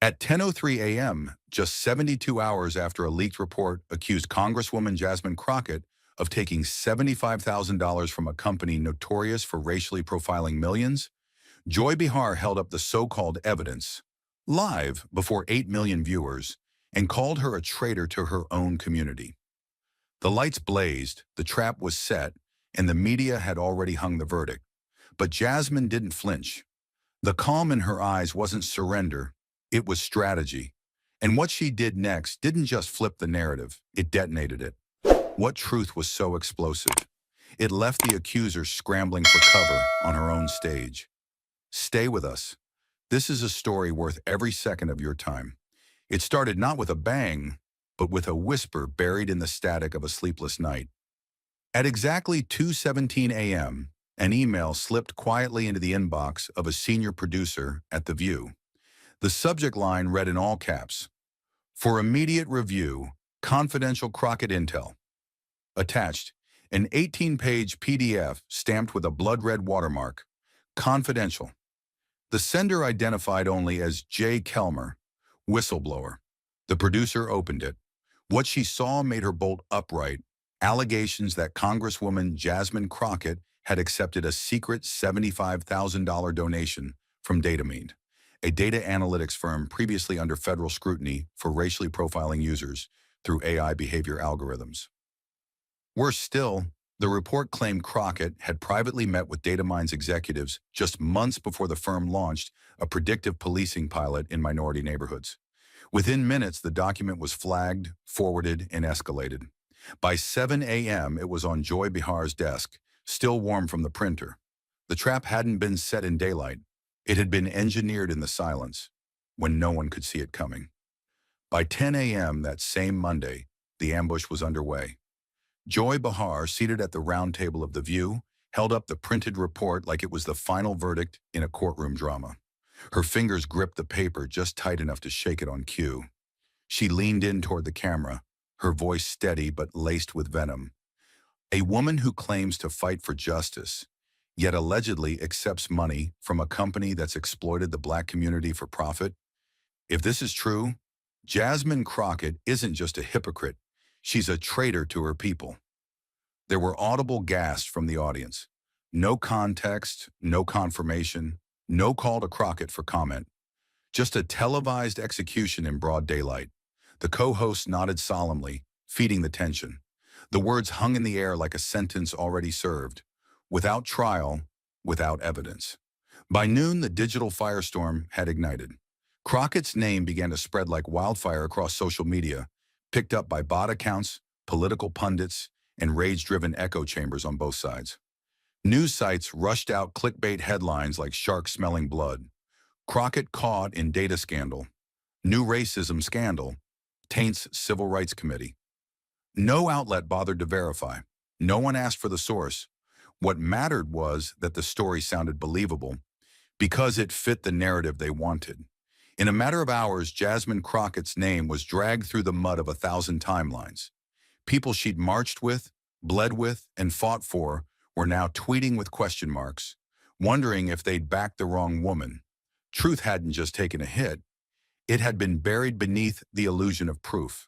At 10:03 a.m., just 72 hours after a leaked report accused Congresswoman Jasmine Crockett of taking $75,000 from a company notorious for racially profiling millions, Joy Behar held up the so-called evidence, live before 8 million viewers, and called her a traitor to her own community. The lights blazed, the trap was set, and the media had already hung the verdict. But Jasmine didn't flinch. The calm in her eyes wasn't surrender, it was strategy. And what she did next didn't just flip the narrative, it detonated it. What truth was so explosive? It left the accuser scrambling for cover on her own stage. Stay with us. This is a story worth every second of your time. It started not with a bang, but with a whisper buried in the static of a sleepless night. At exactly 2:17 a.m., an email slipped quietly into the inbox of a senior producer at The View. The subject line read in all caps, "For immediate review, confidential Crockett intel." Attached, an 18-page PDF stamped with a blood-red watermark, confidential. The sender identified only as J. Kelmer, whistleblower. The producer opened it. What she saw made her bolt upright, allegations that Congresswoman Jasmine Crockett had accepted a secret $75,000 donation from Datamine, a data analytics firm previously under federal scrutiny for racially profiling users through AI behavior algorithms. Worse still, the report claimed Crockett had privately met with Datamine's executives just months before the firm launched a predictive policing pilot in minority neighborhoods. Within minutes, the document was flagged, forwarded, and escalated. By 7 a.m., it was on Joy Behar's desk, still warm from the printer. The trap hadn't been set in daylight. It had been engineered in the silence, when no one could see it coming. By 10 a.m. that same Monday, the ambush was underway. Joy Behar, seated at the round table of The View, held up the printed report like it was the final verdict in a courtroom drama. Her fingers gripped the paper just tight enough to shake it on cue. She leaned in toward the camera, her voice steady but laced with venom. A woman who claims to fight for justice, yet allegedly accepts money from a company that's exploited the Black community for profit? If this is true, Jasmine Crockett isn't just a hypocrite, she's a traitor to her people. There were audible gasps from the audience. No context, no confirmation, no call to Crockett for comment. Just a televised execution in broad daylight. The co-host nodded solemnly, feeding the tension. The words hung in the air like a sentence already served. Without trial, without evidence. By noon, the digital firestorm had ignited. Crockett's name began to spread like wildfire across social media, picked up by bot accounts, political pundits, and rage-driven echo chambers on both sides. News sites rushed out clickbait headlines like sharks smelling blood. Crockett caught in data scandal. New racism scandal. Taints Civil Rights Committee. No outlet bothered to verify. No one asked for the source. What mattered was that the story sounded believable because it fit the narrative they wanted. In a matter of hours, Jasmine Crockett's name was dragged through the mud of 1,000 timelines. People she'd marched with, bled with, and fought for were now tweeting with question marks, wondering if they'd backed the wrong woman. Truth hadn't just taken a hit. It had been buried beneath the illusion of proof.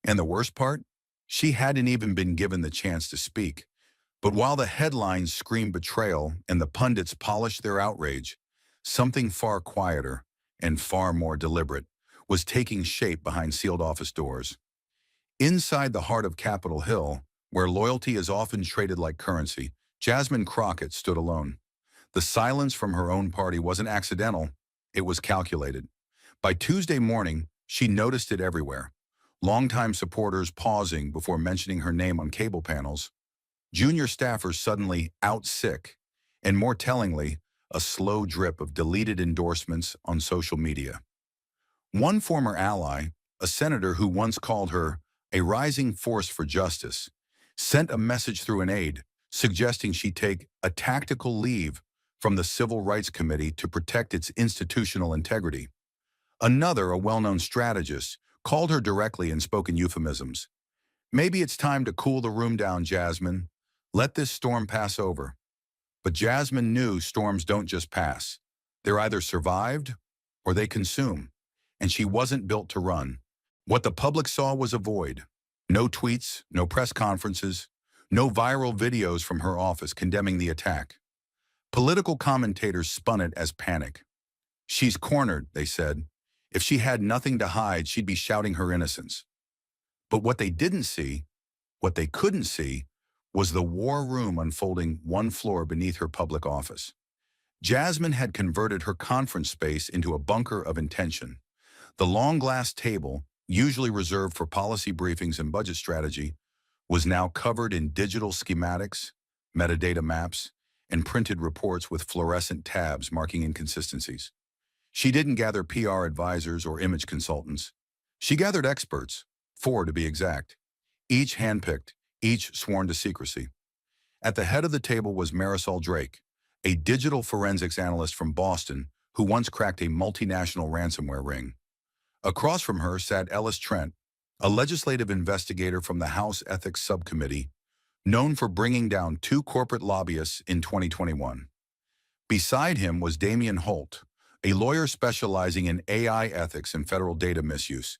And the worst part? She hadn't even been given the chance to speak. But while the headlines screamed betrayal and the pundits polished their outrage, something far quieter and far more deliberate was taking shape behind sealed office doors. Inside the heart of Capitol Hill, where loyalty is often traded like currency, Jasmine Crockett stood alone. The silence from her own party wasn't accidental, it was calculated. By Tuesday morning, she noticed it everywhere. Longtime supporters pausing before mentioning her name on cable panels, junior staffers suddenly out sick, and more tellingly, a slow drip of deleted endorsements on social media. One former ally, a senator who once called her a rising force for justice, sent a message through an aide suggesting she take a tactical leave from the Civil Rights Committee to protect its institutional integrity. Another, a well-known strategist, called her directly and spoke in euphemisms. "Maybe it's time to cool the room down, Jasmine. Let this storm pass over." But Jasmine knew storms don't just pass. They're either survived or they consume. and she wasn't built to run. What the public saw was a void. No tweets, no press conferences, no viral videos from her office condemning the attack. Political commentators spun it as panic. She's cornered, they said. If she had nothing to hide, she'd be shouting her innocence. But what they didn't see, what they couldn't see, was the war room unfolding one floor beneath her public office. Jasmine had converted her conference space into a bunker of intention. The long glass table, usually reserved for policy briefings and budget strategy, was now covered in digital schematics, metadata maps, and printed reports with fluorescent tabs marking inconsistencies. She didn't gather PR advisors or image consultants. She gathered experts, 4 to be exact, each handpicked, each sworn to secrecy. At the head of the table was Marisol Drake, a digital forensics analyst from Boston who once cracked a multinational ransomware ring. Across from her sat Ellis Trent, a legislative investigator from the House Ethics Subcommittee, known for bringing down 2 corporate lobbyists in 2021. Beside him was Damian Holt, a lawyer specializing in AI ethics and federal data misuse,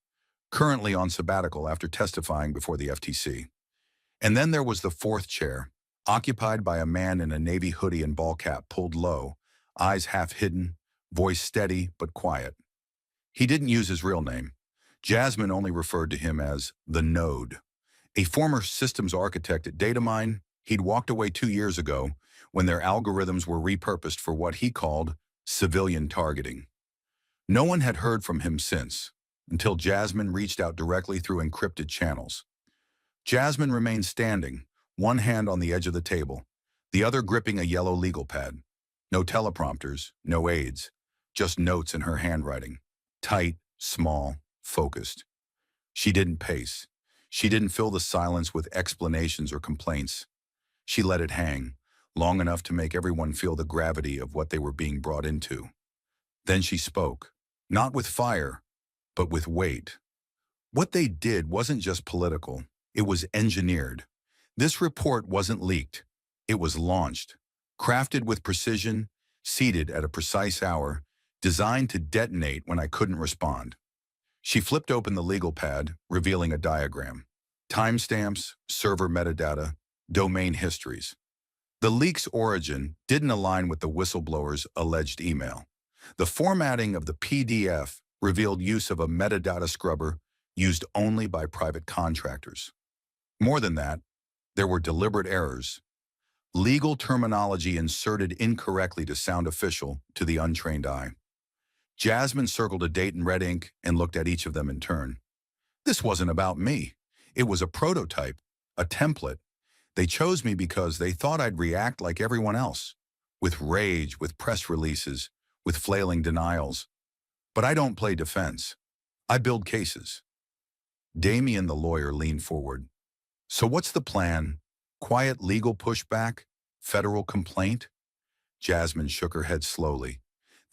currently on sabbatical after testifying before the FTC. And then there was the 4th chair, occupied by a man in a navy hoodie and ball cap pulled low, eyes half hidden, voice steady but quiet. He didn't use his real name. Jasmine only referred to him as the Node. A former systems architect at Datamine, he'd walked away 2 years ago when their algorithms were repurposed for what he called civilian targeting. No one had heard from him since, until Jasmine reached out directly through encrypted channels. Jasmine remained standing, one hand on the edge of the table, the other gripping a yellow legal pad. No teleprompters, no aids, just notes in her handwriting. Tight, small, focused. She didn't pace. She didn't fill the silence with explanations or complaints. She let it hang, long enough to make everyone feel the gravity of what they were being brought into. Then she spoke, not with fire, but with weight. What they did wasn't just political, it was engineered. This report wasn't leaked. It was launched, crafted with precision, seated at a precise hour, designed to detonate when I couldn't respond. She flipped open the legal pad, revealing a diagram. Timestamps, server metadata, domain histories. The leak's origin didn't align with the whistleblower's alleged email. The formatting of the PDF revealed use of a metadata scrubber used only by private contractors. More than that, there were deliberate errors. Legal terminology inserted incorrectly to sound official to the untrained eye. Jasmine circled a date in red ink and looked at each of them in turn. This wasn't about me. It was a prototype, a template. They chose me because they thought I'd react like everyone else, with rage, with press releases, with flailing denials. But I don't play defense. I build cases. Damian, the lawyer, leaned forward. So what's the plan? Quiet legal pushback? Federal complaint? Jasmine shook her head slowly.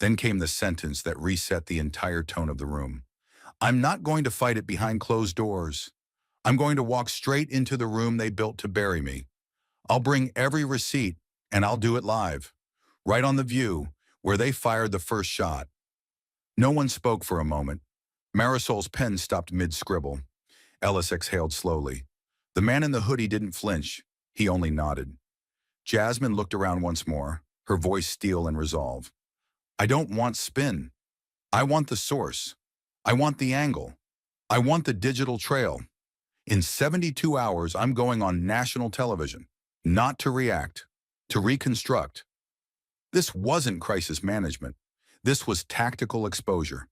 Then came the sentence that reset the entire tone of the room. I'm not going to fight it behind closed doors. I'm going to walk straight into the room they built to bury me. I'll bring every receipt, and I'll do it live, right on The View, where they fired the first shot. No one spoke for a moment. Marisol's pen stopped mid-scribble. Ellis exhaled slowly. The man in the hoodie didn't flinch. He only nodded. Jasmine looked around once more, her voice steel and resolve. I don't want spin. I want the source. I want the angle. I want the digital trail. In 72 hours, I'm going on national television, not to react, to reconstruct. This wasn't crisis management. This was tactical exposure.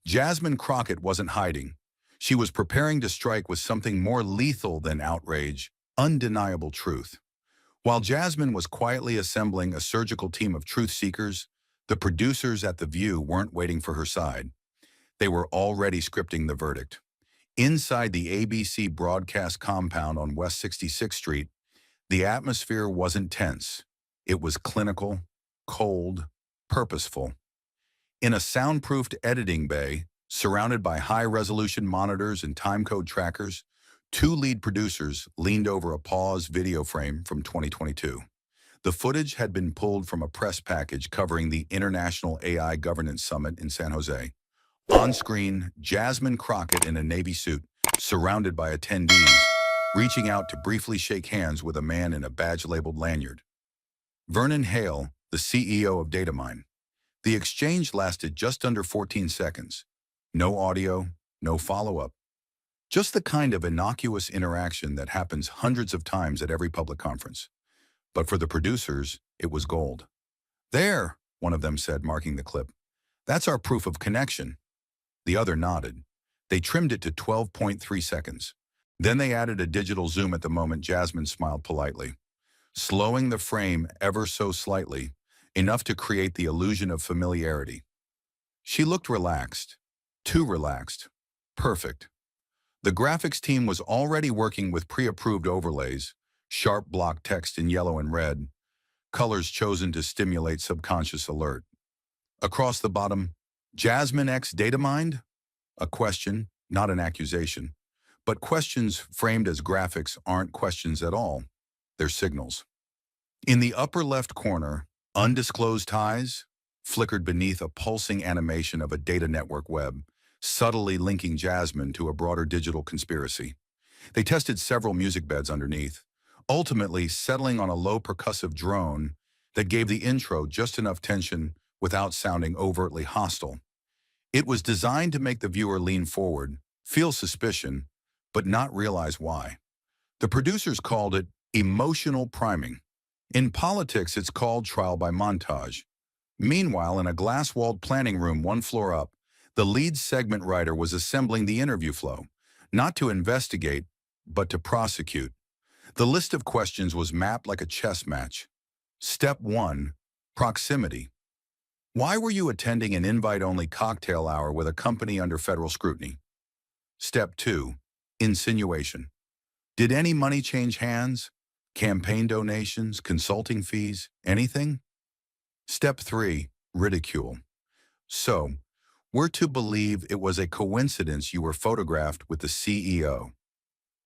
Jasmine Crockett wasn't hiding. She was preparing to strike with something more lethal than outrage, undeniable truth. While Jasmine was quietly assembling a surgical team of truth seekers, the producers at The View weren't waiting for her side. They were already scripting the verdict. Inside the ABC broadcast compound on West 66th Street, the atmosphere wasn't tense. It was clinical, cold, purposeful. In a soundproofed editing bay, surrounded by high-resolution monitors and timecode trackers, 2 lead producers leaned over a pause video frame from 2022. The footage had been pulled from a press package covering the International AI Governance Summit in San Jose. On screen, Jasmine Crockett in a navy suit, surrounded by attendees, reaching out to briefly shake hands with a man in a badge-labeled lanyard. Vernon Hale, the CEO of Datamine. The exchange lasted just under 14 seconds. No audio, no follow-up. Just the kind of innocuous interaction that happens hundreds of times at every public conference. But for the producers, it was gold. "There," one of them said, marking the clip. "That's our proof of connection." The other nodded. They trimmed it to 12.3 seconds. Then they added a digital zoom at the moment Jasmine smiled politely, slowing the frame ever so slightly, enough to create the illusion of familiarity. She looked relaxed. Too relaxed. Perfect. The graphics team was already working with pre-approved overlays, sharp block text in yellow and red, colors chosen to stimulate subconscious alert. Across the bottom, Jasmine X Datamined? A question, not an accusation. But questions framed as graphics aren't questions at all. They're signals. In the upper left corner, undisclosed ties flickered beneath a pulsing animation of a data network web, subtly linking Jasmine to a broader digital conspiracy. They tested several music beds underneath, ultimately settling on a low percussive drone that gave the intro just enough tension without sounding overtly hostile. It was designed to make the viewer lean forward, feel suspicion, but not realize why. The producers called it emotional priming. In politics, it's called trial by montage. Meanwhile, in a glass-walled planning room one floor up, the lead segment writer was assembling the interview flow, not to investigate, but to prosecute. The list of questions was mapped like a chess match. Step 1, proximity. Why were you attending an invite-only cocktail hour with a company under federal scrutiny? Step 2, insinuation. Did any money change hands? Campaign donations, consulting fees, anything? Step 3, ridicule. So, we're to believe it was a coincidence you were photographed with the CEO.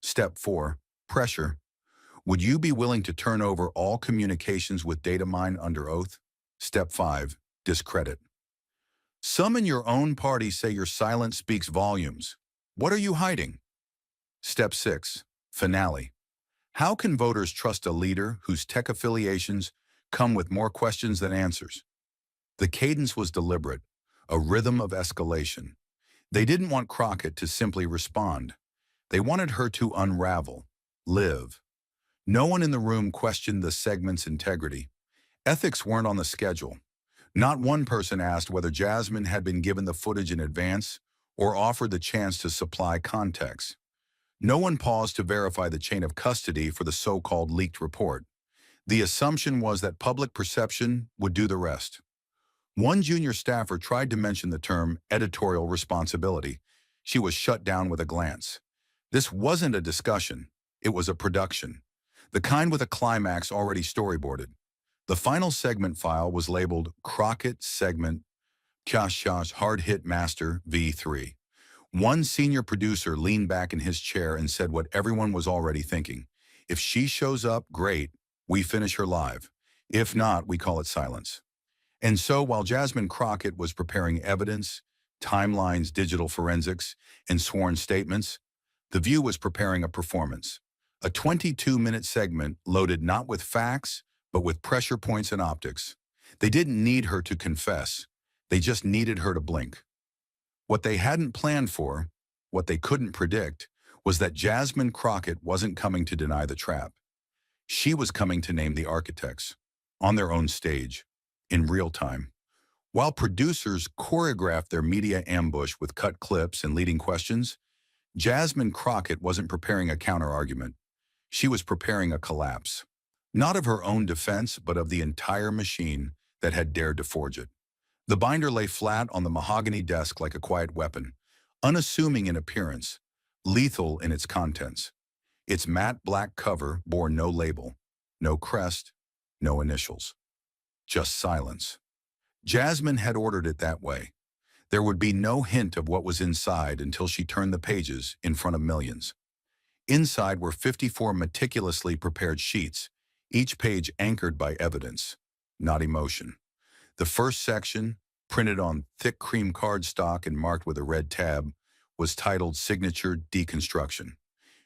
Step 4, pressure. Would you be willing to turn over all communications with Datamine under oath? Step 5, discredit. Some in your own party say your silence speaks volumes. What are you hiding? Step 6, finale. How can voters trust a leader whose tech affiliations come with more questions than answers? The cadence was deliberate, a rhythm of escalation. They didn't want Crockett to simply respond. They wanted her to unravel, live. No one in the room questioned the segment's integrity. Ethics weren't on the schedule. Not one person asked whether Jasmine had been given the footage in advance or offered the chance to supply context. No one paused to verify the chain of custody for the so-called leaked report. The assumption was that public perception would do the rest. One junior staffer tried to mention the term editorial responsibility. She was shut down with a glance. This wasn't a discussion. It was a production. The kind with a climax already storyboarded. The final segment file was labeled Crockett Segment Kashsh Hard Hit Master V3. One senior producer leaned back in his chair and said what everyone was already thinking. If she shows up, great, we finish her live. If not, we call it silence. And so while Jasmine Crockett was preparing evidence, timelines, digital forensics, and sworn statements, The View was preparing a performance. A 22-minute segment loaded not with facts, but with pressure points and optics. They didn't need her to confess. They just needed her to blink. What they hadn't planned for, what they couldn't predict, was that Jasmine Crockett wasn't coming to deny the trap. She was coming to name the architects, on their own stage, in real time. While producers choreographed their media ambush with cut clips and leading questions, Jasmine Crockett wasn't preparing a counter-argument. She was preparing a collapse. Not of her own defense, but of the entire machine that had dared to forge it. The binder lay flat on the mahogany desk like a quiet weapon, unassuming in appearance, lethal in its contents. Its matte black cover bore no label, no crest, no initials. Just silence. Jasmine had ordered it that way. There would be no hint of what was inside until she turned the pages in front of millions. Inside were 54 meticulously prepared sheets, each page anchored by evidence, not emotion. The first section, printed on thick cream cardstock and marked with a red tab, was titled Signature Deconstruction.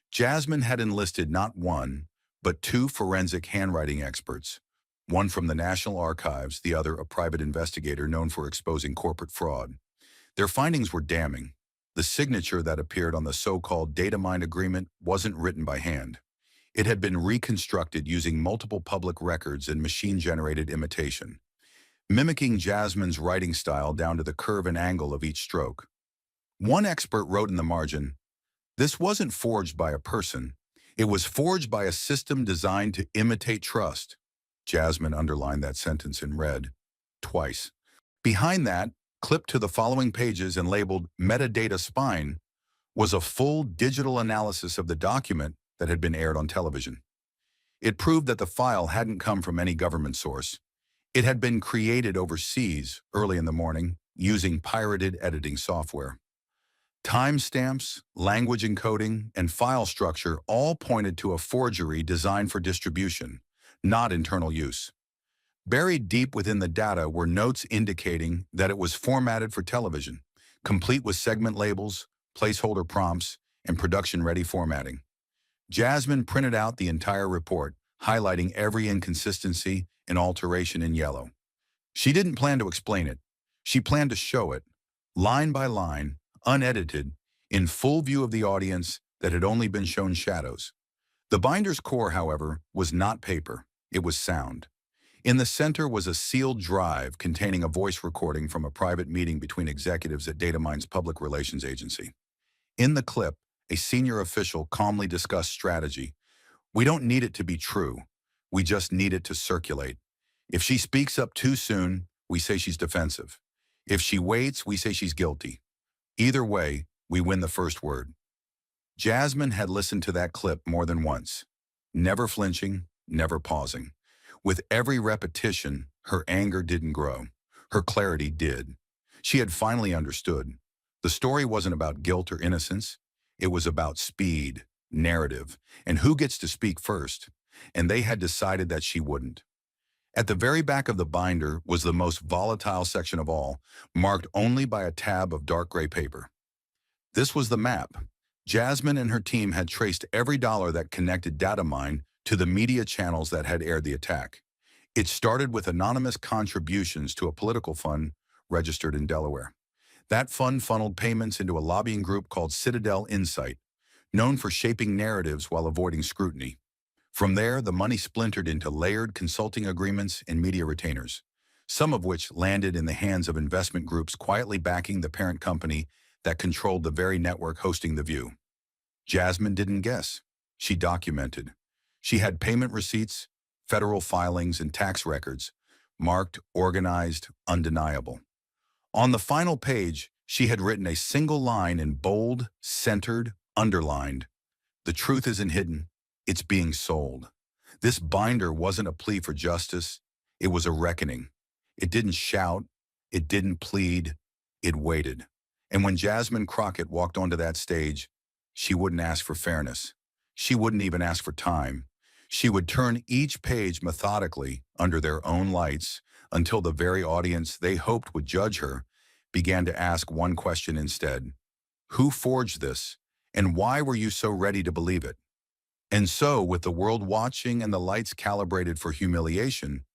Jasmine had enlisted not one, but two forensic handwriting experts, one from the National Archives, the other a private investigator known for exposing corporate fraud. Their findings were damning. The signature that appeared on the so-called data mine agreement wasn't written by hand. It had been reconstructed using multiple public records and machine-generated imitation, mimicking Jasmine's writing style down to the curve and angle of each stroke. One expert wrote in the margin, "This wasn't forged by a person. It was forged by a system designed to imitate trust." Jasmine underlined that sentence in red, twice. Behind that, clipped to the following pages and labeled Metadata Spine, was a full digital analysis of the document that had been aired on television. It proved that the file hadn't come from any government source. It had been created overseas early in the morning using pirated editing software. Timestamps, language encoding, and file structure all pointed to a forgery designed for distribution, not internal use. Buried deep within the data were notes indicating that it was formatted for television, complete with segment labels, placeholder prompts, and production-ready formatting. Jasmine printed out the entire report, highlighting every inconsistency and alteration in yellow. She didn't plan to explain it. She planned to show it, line by line, unedited, in full view of the audience that had only been shown shadows. The binder's core, however, was not paper. It was sound. In the center was a sealed drive containing a voice recording from a private meeting between executives at Datamine's public relations agency. In the clip, a senior official calmly discussed strategy. "We don't need it to be true. We just need it to circulate. If she speaks up too soon, we say she's defensive. If she waits, we say she's guilty. Either way, we win the first word." Jasmine had listened to that clip more than once, never flinching, never pausing. With every repetition, her anger didn't grow. Her clarity did. She had finally understood. The story wasn't about guilt or innocence. It was about speed, narrative, and who gets to speak first. And they had decided that she wouldn't. At the very back of the binder was the most volatile section of all, marked only by a tab of dark gray paper. This was the map. Jasmine and her team had traced every dollar that connected Datamine to the media channels that had aired the attack. It started with anonymous contributions to a political fund registered in Delaware. That fund funneled payments into a lobbying group called Citadel Insight, known for shaping narratives while avoiding scrutiny. From there, the money splintered into layered consulting agreements and media retainers, some of which landed in the hands of investment groups quietly backing the parent company that controlled the very network hosting The View. Jasmine didn't guess. She documented. She had payment receipts, federal filings, and tax records, marked, organized, undeniable. On the final page, she had written a single line in bold, centered, underlined. "The truth isn't hidden. It's being sold." This binder wasn't a plea for justice. It was a reckoning. It didn't shout. It didn't plead. It waited. And when Jasmine Crockett walked onto that stage, she wouldn't ask for fairness. She wouldn't even ask for time. She would turn each page methodically under their own lights until the very audience they hoped would judge her began to ask one question instead. Who forged this? And why were you so ready to believe it? And so, with the world watching and the lights calibrated for humiliation,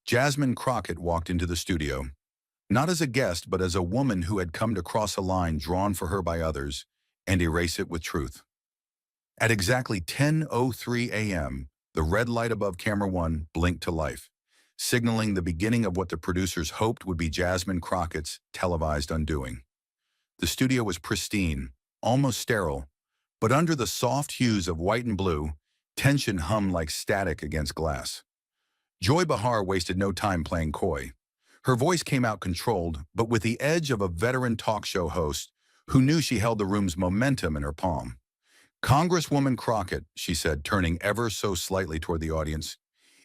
Jasmine Crockett walked into the studio, not as a guest, but as a woman who had come to cross a line drawn for her by others and erase it with truth. At exactly 10:03 a.m., the red light above camera one blinked to life, signaling the beginning of what the producers hoped would be Jasmine Crockett's televised undoing. The studio was pristine, almost sterile, but under the soft hues of white and blue, tension hummed like static against glass. Joy Behar wasted no time playing coy. Her voice came out controlled, but with the edge of a veteran talk show host who knew she held the room's momentum in her palm. "Congresswoman Crockett," she said, turning ever so slightly toward the audience,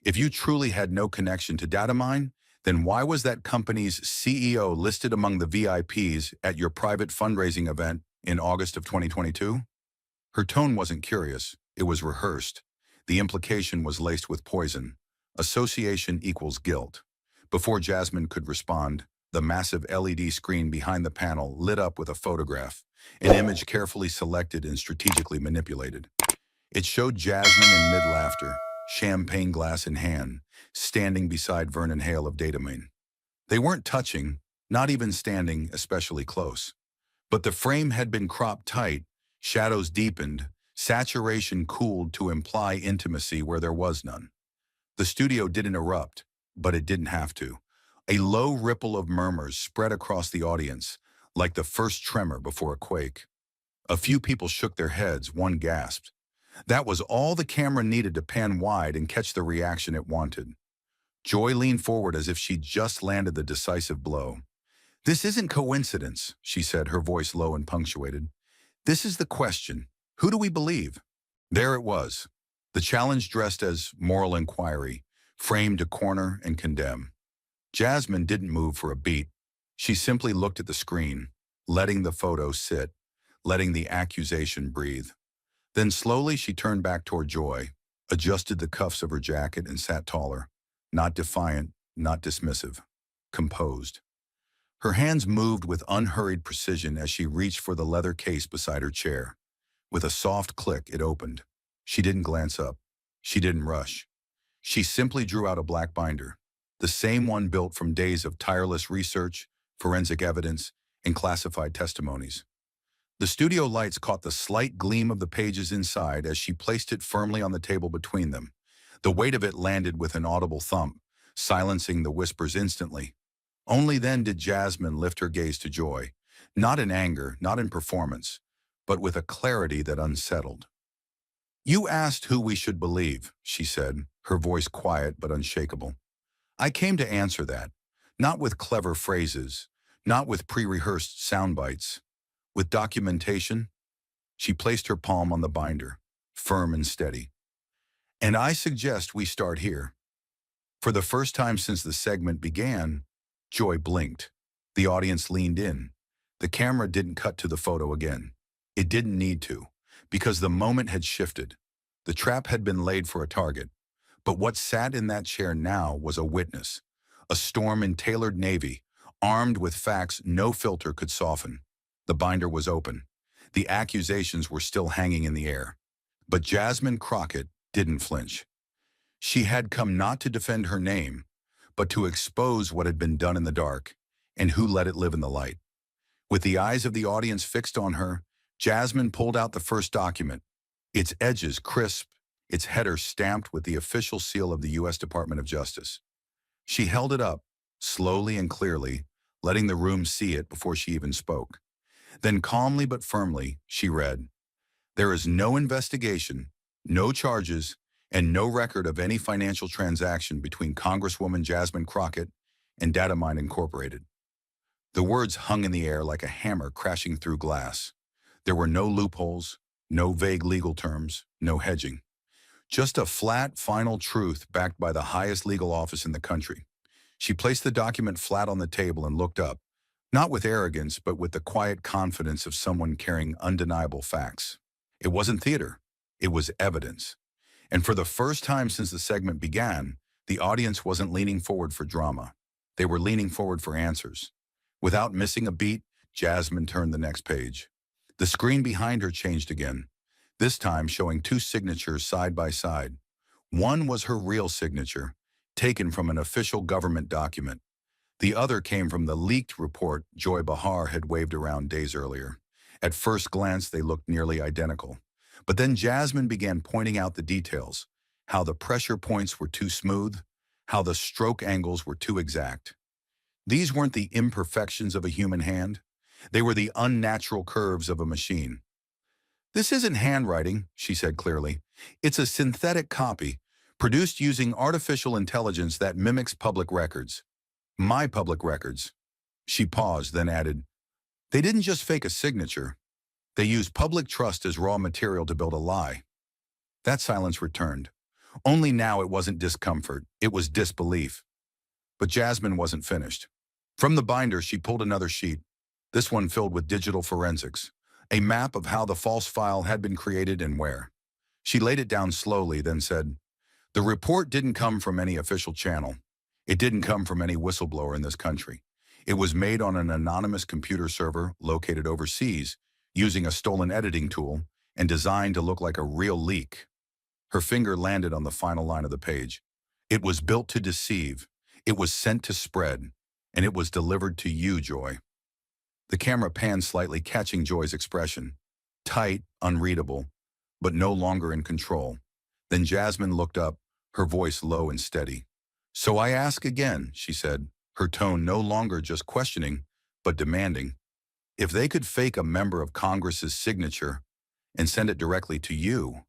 "if you truly had no connection to Datamine, then why was that company's CEO listed among the VIPs at your private fundraising event in August of 2022? Her tone wasn't curious. It was rehearsed. The implication was laced with poison. Association equals guilt. Before Jasmine could respond, The massive LED screen behind the panel lit up with a photograph, an image carefully selected and strategically manipulated. It showed Jasmine in mid-laughter, champagne glass in hand, standing beside Vernon Hale of Datamine. They weren't touching, not even standing especially close. But the frame had been cropped tight, shadows deepened, saturation cooled to imply intimacy where there was none. The studio didn't erupt, but it didn't have to. A low ripple of murmurs spread across the audience, like the first tremor before a quake. A few people shook their heads, one gasped. That was all the camera needed to pan wide and catch the reaction it wanted. Joy leaned forward as if she'd just landed the decisive blow. "This isn't coincidence," she said, her voice low and punctuated. "This is the question. Who do we believe?" There it was. The challenge dressed as moral inquiry, framed to corner and condemn. Jasmine didn't move for a beat. She simply looked at the screen, letting the photo sit, letting the accusation breathe. Then slowly she turned back toward Joy, adjusted the cuffs of her jacket and sat taller, not defiant, not dismissive, composed. Her hands moved with unhurried precision as she reached for the leather case beside her chair. With a soft click, it opened. She didn't glance up. She didn't rush. She simply drew out a black binder, the same one built from days of tireless research, forensic evidence, and classified testimonies. The studio lights caught the slight gleam of the pages inside as she placed it firmly on the table between them. The weight of it landed with an audible thump, silencing the whispers instantly. Only then did Jasmine lift her gaze to Joy, not in anger, not in performance, but with a clarity that unsettled. "You asked who we should believe," she said, her voice quiet but unshakable. "I came to answer that, not with clever phrases, not with pre-rehearsed sound bites. With documentation." She placed her palm on the binder, firm and steady. "And I suggest we start here." For the first time since the segment began, Joy blinked. The audience leaned in. The camera didn't cut to the photo again. It didn't need to, because the moment had shifted. The trap had been laid for a target. But what sat in that chair now was a witness, a storm in tailored navy, armed with facts no filter could soften. The binder was open. The accusations were still hanging in the air. But Jasmine Crockett didn't flinch. She had come not to defend her name, but to expose what had been done in the dark and who let it live in the light. With the eyes of the audience fixed on her, Jasmine pulled out the first document, its edges crisp, its header stamped with the official seal of the U.S. Department of Justice. She held it up, slowly and clearly, letting the room see it before she even spoke. Then calmly but firmly, she read, "There is no investigation, no charges, and no record of any financial transaction between Congresswoman Jasmine Crockett and Datamine Incorporated." The words hung in the air like a hammer crashing through glass. There were no loopholes, no vague legal terms, no hedging. Just a flat, final truth backed by the highest legal office in the country. She placed the document flat on the table and looked up, not with arrogance, but with the quiet confidence of someone carrying undeniable facts. It wasn't theater. It was evidence. And for the first time since the segment began, the audience wasn't leaning forward for drama. They were leaning forward for answers. Without missing a beat, Jasmine turned the next page. The screen behind her changed again, this time showing two signatures side by side. One was her real signature, taken from an official government document. The other came from the leaked report Joy Behar had waved around days earlier. At first glance, they looked nearly identical. But then Jasmine began pointing out the details, how the pressure points were too smooth, how the stroke angles were too exact. These weren't the imperfections of a human hand. They were the unnatural curves of a machine. "This isn't handwriting," she said clearly. "It's a synthetic copy, produced using artificial intelligence that mimics public records. My public records." She paused, then added, "They didn't just fake a signature. They used public trust as raw material to build a lie." That silence returned. Only now it wasn't discomfort, it was disbelief. But Jasmine wasn't finished. From the binder, she pulled another sheet, this one filled with digital forensics, a map of how the false file had been created and where. She laid it down slowly, then said, "The report didn't come from any official channel. It didn't come from any whistleblower in this country. It was made on an anonymous computer server located overseas, using a stolen editing tool and designed to look like a real leak. Her finger landed on the final line of the page. It was built to deceive. It was sent to spread. And it was delivered to you, Joy. The camera panned slightly, catching Joy's expression. Tight, unreadable, but no longer in control. Then Jasmine looked up, her voice low and steady. "So I ask again," she said, her tone no longer just questioning, but demanding. "If they could fake a member of Congress's signature and send it directly to you,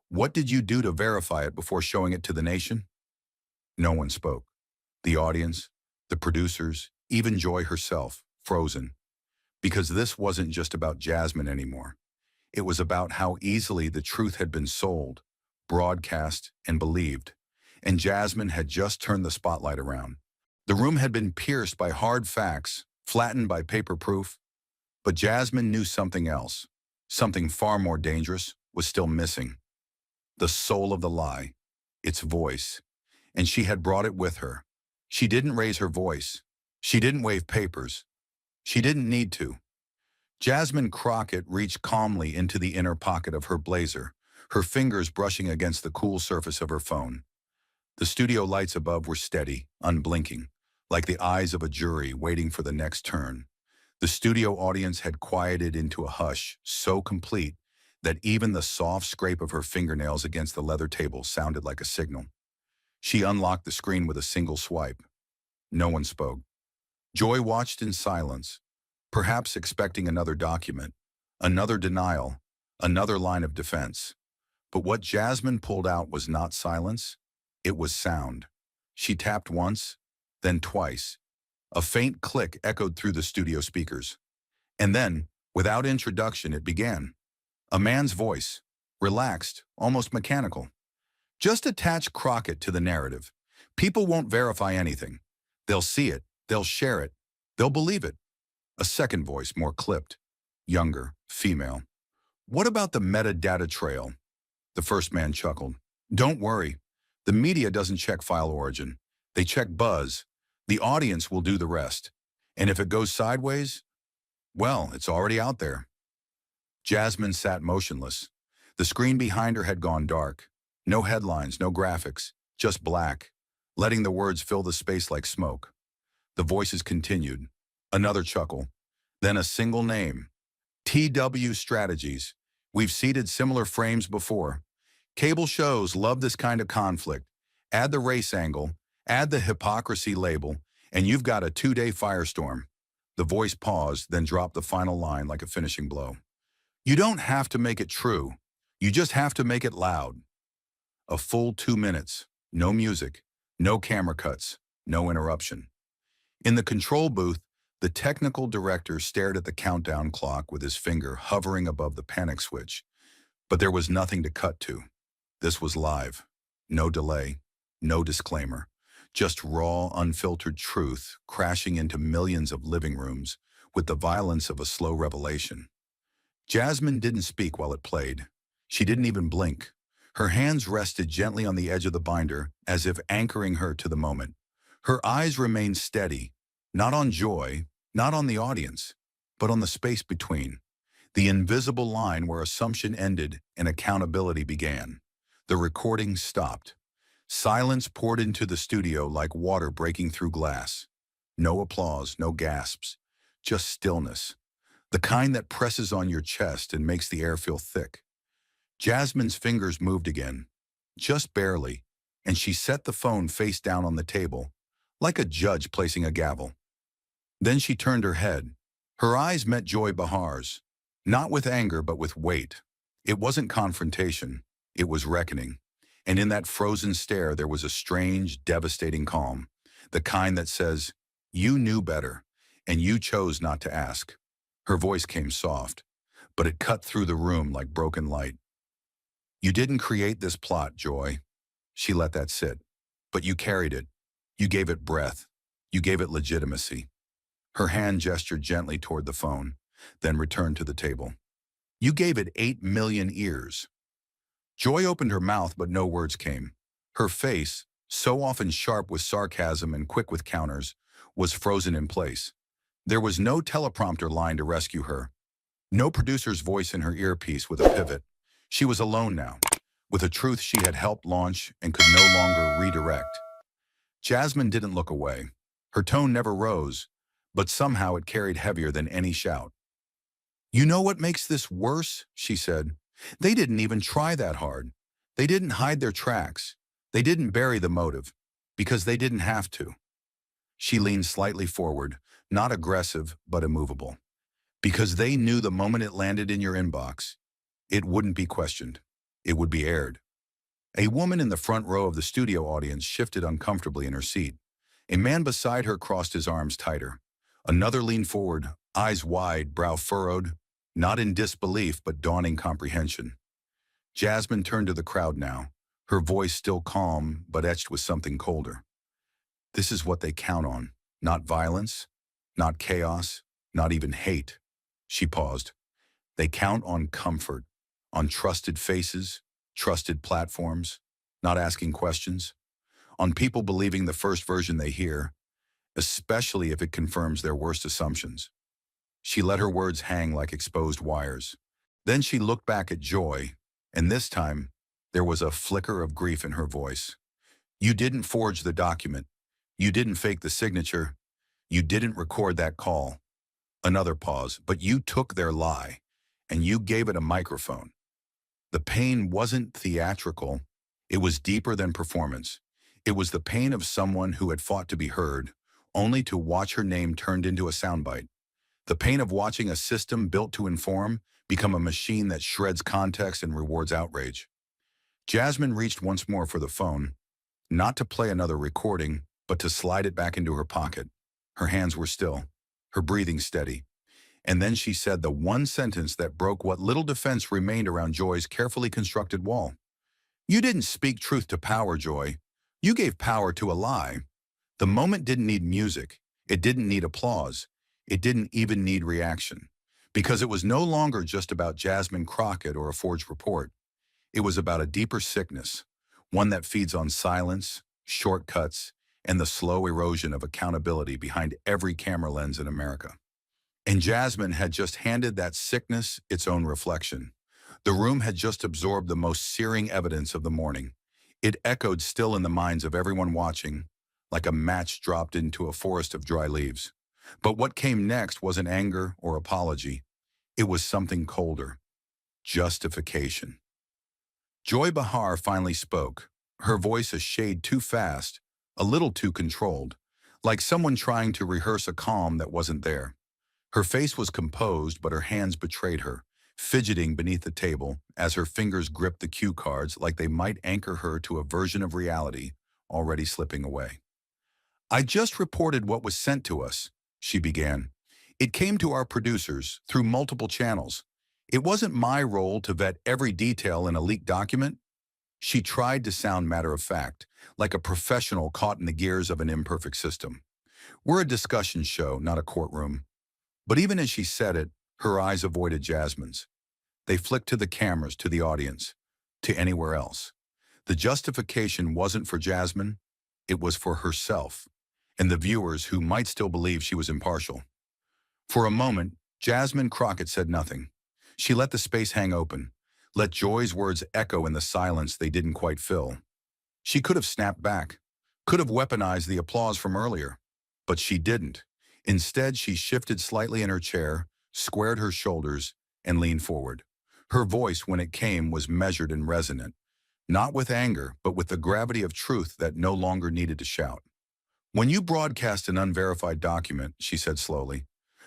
what did you do to verify it before showing it to the nation?" No one spoke. The audience, the producers, even Joy herself, frozen. Because this wasn't just about Jasmine anymore. It was about how easily the truth had been sold, broadcast, and believed. And Jasmine had just turned the spotlight around. The room had been pierced by hard facts, flattened by paper proof. But Jasmine knew something else. Something far more dangerous was still missing. The soul of the lie, its voice. And she had brought it with her. She didn't raise her voice. She didn't wave papers. She didn't need to. Jasmine Crockett reached calmly into the inner pocket of her blazer, her fingers brushing against the cool surface of her phone. The studio lights above were steady, unblinking, like the eyes of a jury waiting for the next turn. The studio audience had quieted into a hush so complete that even the soft scrape of her fingernails against the leather table sounded like a signal. She unlocked the screen with a single swipe. No one spoke. Joy watched in silence, perhaps expecting another document, another denial, another line of defense. But what Jasmine pulled out was not silence, it was sound. She tapped once, then twice. A faint click echoed through the studio speakers. And then, without introduction, it began. A man's voice, relaxed, almost mechanical. "Just attach Crockett to the narrative. People won't verify anything. They'll see it, they'll share it, they'll believe it." A second voice, more clipped, younger, female. "What about the metadata trail?" The first man chuckled. "Don't worry. The media doesn't check file origin. They check buzz. The audience will do the rest. And if it goes sideways, well, it's already out there." Jasmine sat motionless. The screen behind her had gone dark. No headlines, no graphics, just black, letting the words fill the space like smoke. The voices continued. Another chuckle. Then a single name. TW Strategies. "We've seeded similar frames before. Cable shows love this kind of conflict. Add the race angle, add the hypocrisy label, and you've got a 2-day firestorm." The voice paused, then dropped the final line like a finishing blow. "You don't have to make it true. You just have to make it loud." A full 2 minutes. No music, no camera cuts, no interruption. In the control booth, the technical director stared at the countdown clock with his finger hovering above the panic switch. But there was nothing to cut to. This was live. No delay, no disclaimer. Just raw, unfiltered truth crashing into millions of living rooms with the violence of a slow revelation. Jasmine didn't speak while it played. She didn't even blink. Her hands rested gently on the edge of the binder, as if anchoring her to the moment. Her eyes remained steady, not on Joy, not on the audience, but on the space between, the invisible line where assumption ended and accountability began. The recording stopped. Silence poured into the studio like water breaking through glass. No applause, no gasps, just stillness. The kind that presses on your chest and makes the air feel thick. Jasmine's fingers moved again, just barely, and she set the phone face down on the table, like a judge placing a gavel. Then she turned her head. Her eyes met Joy Behar's, not with anger but with weight. It wasn't confrontation, it was reckoning. And in that frozen stare there was a strange, devastating calm, the kind that says, "You knew better, and you chose not to ask." Her voice came soft, but it cut through the room like broken light. "You didn't create this plot, Joy." She let that sit. "But you carried it. You gave it breath. You gave it legitimacy." Her hand gestured gently toward the phone, then returned to the table. "You gave it 8 million ears." Joy opened her mouth, but no words came. Her face, so often sharp with sarcasm and quick with counters, was frozen in place. There was no teleprompter line to rescue her, no producer's voice in her earpiece with a pivot. She was alone now, with a truth she had helped launch and could no longer redirect. Jasmine didn't look away. Her tone never rose, but somehow it carried heavier than any shout. "You know what makes this worse?" she said. "They didn't even try that hard. They didn't hide their tracks. They didn't bury the motive, because they didn't have to." She leaned slightly forward, not aggressive, but immovable. Because they knew the moment it landed in your inbox, it wouldn't be questioned. It would be aired. A woman in the front row of the studio audience shifted uncomfortably in her seat. A man beside her crossed his arms tighter. Another leaned forward, eyes wide, brow furrowed, not in disbelief but dawning comprehension. Jasmine turned to the crowd now, her voice still calm but etched with something colder. "This is what they count on, not violence, not chaos, not even hate." She paused. "They count on comfort, on trusted faces, trusted platforms, not asking questions, on people believing the first version they hear, especially if it confirms their worst assumptions." She let her words hang like exposed wires. Then she looked back at Joy, and this time there was a flicker of grief in her voice. "You didn't forge the document. You didn't fake the signature. You didn't record that call." Another pause. "But you took their lie, and you gave it a microphone." The pain wasn't theatrical. It was deeper than performance. It was the pain of someone who had fought to be heard, only to watch her name turned into a soundbite. The pain of watching a system built to inform become a machine that shreds context and rewards outrage. Jasmine reached once more for the phone, not to play another recording, but to slide it back into her pocket. Her hands were still, her breathing steady. And then she said the one sentence that broke what little defense remained around Joy's carefully constructed wall. "You didn't speak truth to power, Joy. You gave power to a lie." The moment didn't need music. It didn't need applause. It didn't even need reaction. Because it was no longer just about Jasmine Crockett or a forged report. It was about a deeper sickness, one that feeds on silence, shortcuts, and the slow erosion of accountability behind every camera lens in America. And Jasmine had just handed that sickness its own reflection. The room had just absorbed the most searing evidence of the morning. It echoed still in the minds of everyone watching, like a match dropped into a forest of dry leaves. But what came next wasn't anger or apology. It was something colder. Justification. Joy Behar finally spoke, her voice a shade too fast, a little too controlled, like someone trying to rehearse a calm that wasn't there. Her face was composed, but her hands betrayed her, fidgeting beneath the table as her fingers gripped the cue cards like they might anchor her to a version of reality already slipping away. "I just reported what was sent to us," she began. "It came to our producers through multiple channels. It wasn't my role to vet every detail in a leaked document." She tried to sound matter-of-fact, like a professional caught in the gears of an imperfect system. "We're a discussion show, not a courtroom." But even as she said it, her eyes avoided Jasmine's. They flicked to the cameras, to the audience, to anywhere else. The justification wasn't for Jasmine, it was for herself, and the viewers who might still believe she was impartial. For a moment, Jasmine Crockett said nothing. She let the space hang open, let Joy's words echo in the silence they didn't quite fill. She could have snapped back, could have weaponized the applause from earlier, but she didn't. Instead, she shifted slightly in her chair, squared her shoulders, and leaned forward. Her voice, when it came, was measured and resonant, not with anger, but with the gravity of truth that no longer needed to shout. "When you broadcast an unverified document," she said slowly,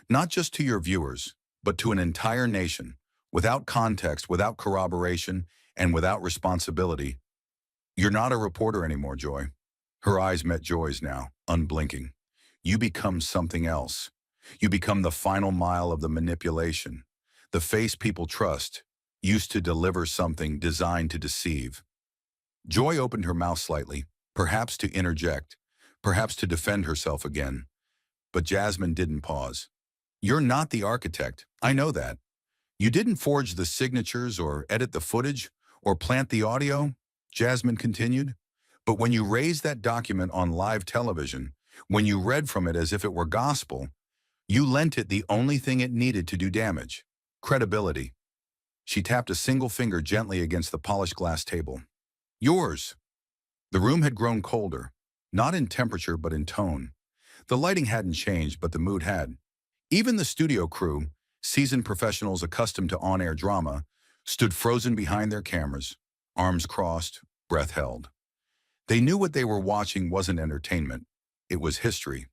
"not just to your viewers, but to an entire nation, without context, without corroboration, and without responsibility, you're not a reporter anymore, Joy." Her eyes met Joy's now, unblinking. "You become something else. You become the final mile of the manipulation, the face people trust, used to deliver something designed to deceive." Joy opened her mouth slightly, perhaps to interject, perhaps to defend herself again. But Jasmine didn't pause. "You're not the architect, I know that. You didn't forge the signatures or edit the footage or plant the audio," Jasmine continued. "But when you raised that document on live television, when you read from it as if it were gospel, You lent it the only thing it needed to do damage: credibility. She tapped a single finger gently against the polished glass table. Yours. The room had grown colder, not in temperature but in tone. The lighting hadn't changed, but the mood had. Even the studio crew, seasoned professionals accustomed to on-air drama, stood frozen behind their cameras, arms crossed, breath held. They knew what they were watching wasn't entertainment. It was history.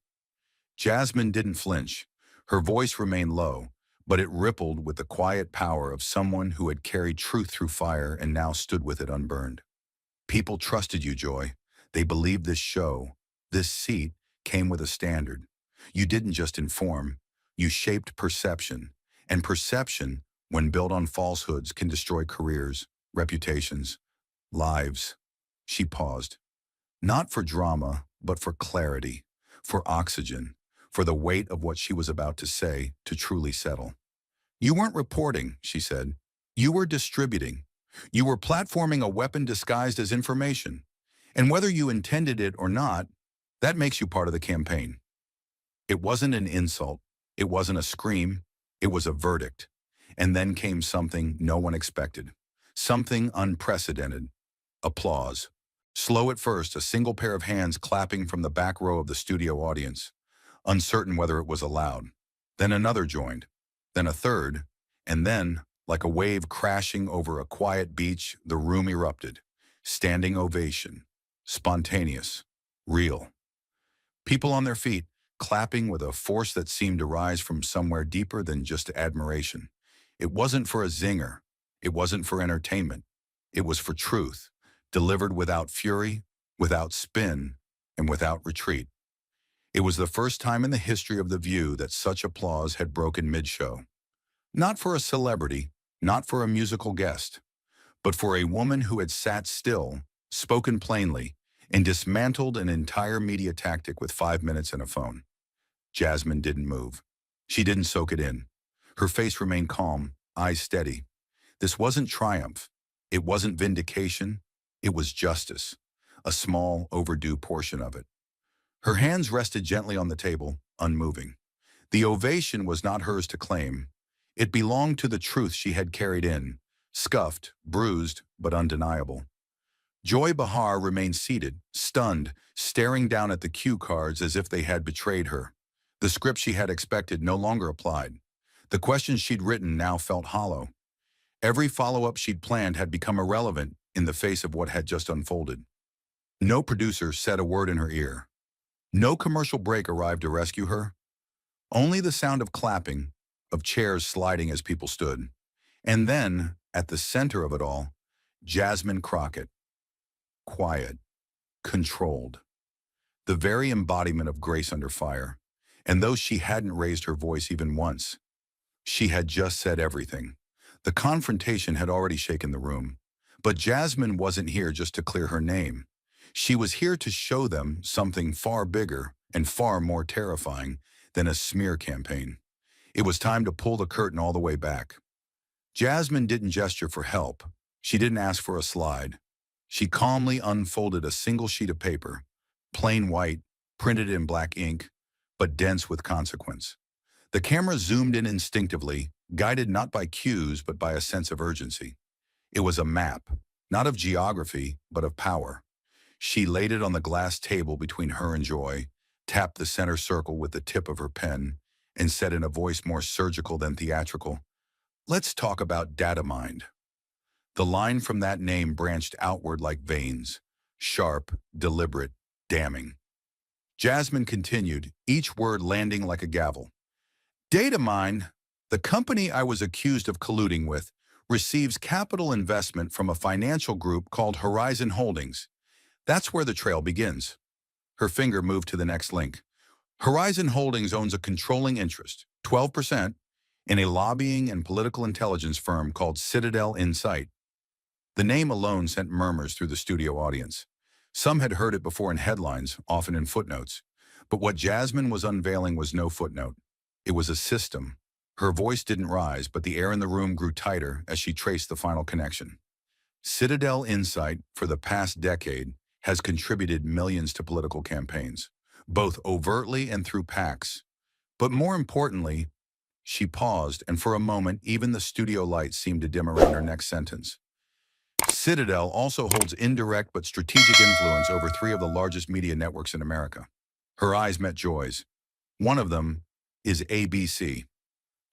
Jasmine didn't flinch. Her voice remained low, but it rippled with the quiet power of someone who had carried truth through fire and now stood with it unburned. People trusted you, Joy. They believed this show, this seat, came with a standard. You didn't just inform, you shaped perception. And perception, when built on falsehoods, can destroy careers, reputations, lives. She paused. Not for drama, but for clarity, for oxygen, for the weight of what she was about to say to truly settle. You weren't reporting, she said. You were distributing. You were platforming a weapon disguised as information. And whether you intended it or not, that makes you part of the campaign. It wasn't an insult. It wasn't a scream. It was a verdict. And then came something no one expected. Something unprecedented. Applause. Slow at first, a single pair of hands clapping from the back row of the studio audience, uncertain whether it was allowed. Then another joined. Then a third. And then, like a wave crashing over a quiet beach, the room erupted. Standing ovation. Spontaneous. Real. People on their feet, clapping with a force that seemed to rise from somewhere deeper than just admiration. It wasn't for a zinger. It wasn't for entertainment. It was for truth, delivered without fury, without spin, and without retreat. It was the first time in the history of The View that such applause had broken mid-show. Not for a celebrity, not for a musical guest, but for a woman who had sat still, spoken plainly, and dismantled an entire media tactic with 5 minutes and a phone. Jasmine didn't move. She didn't soak it in. Her face remained calm, eyes steady. This wasn't triumph. It wasn't vindication. It was justice, a small, overdue portion of it. Her hands rested gently on the table, unmoving. The ovation was not hers to claim. It belonged to the truth she had carried in, scuffed, bruised, but undeniable. Joy Behar remained seated, stunned, staring down at the cue cards as if they had betrayed her. The script she had expected no longer applied. The questions she'd written now felt hollow. Every follow-up she'd planned had become irrelevant in the face of what had just unfolded. No producer said a word in her ear. No commercial break arrived to rescue her. Only the sound of clapping, of chairs sliding as people stood. And then, at the center of it all, Jasmine Crockett. Quiet, controlled. The very embodiment of grace under fire. And though she hadn't raised her voice even once, she had just said everything. The confrontation had already shaken the room. But Jasmine wasn't here just to clear her name. She was here to show them something far bigger and far more terrifying than a smear campaign. It was time to pull the curtain all the way back. Jasmine didn't gesture for help. She didn't ask for a slide. She calmly unfolded a single sheet of paper, plain white, printed in black ink, but dense with consequence. The camera zoomed in instinctively, guided not by cues but by a sense of urgency. It was a map, not of geography, but of power. She laid it on the glass table between her and Joy, tapped the center circle with the tip of her pen, and said in a voice more surgical than theatrical, "Let's talk about data mined." The line from that name branched outward like veins, sharp, deliberate, damning. Jasmine continued, each word landing like a gavel. Data mine, the company I was accused of colluding with, receives capital investment from a financial group called Horizon Holdings. That's where the trail begins. Her finger moved to the next link. Horizon Holdings owns a controlling interest, 12%, in a lobbying and political intelligence firm called Citadel Insight. The name alone sent murmurs through the studio audience. Some had heard it before in headlines, often in footnotes. But what Jasmine was unveiling was no footnote. It was a system. Her voice didn't rise, but the air in the room grew tighter as she traced the final connection. Citadel Insight, for the past decade, has contributed millions to political campaigns, both overtly and through PACs. But more importantly, she paused, and for a moment, even the studio lights seemed to dim around her next sentence. Citadel also holds indirect but strategic influence over three of the largest media networks in America. Her eyes met Joy's. One of them is ABC.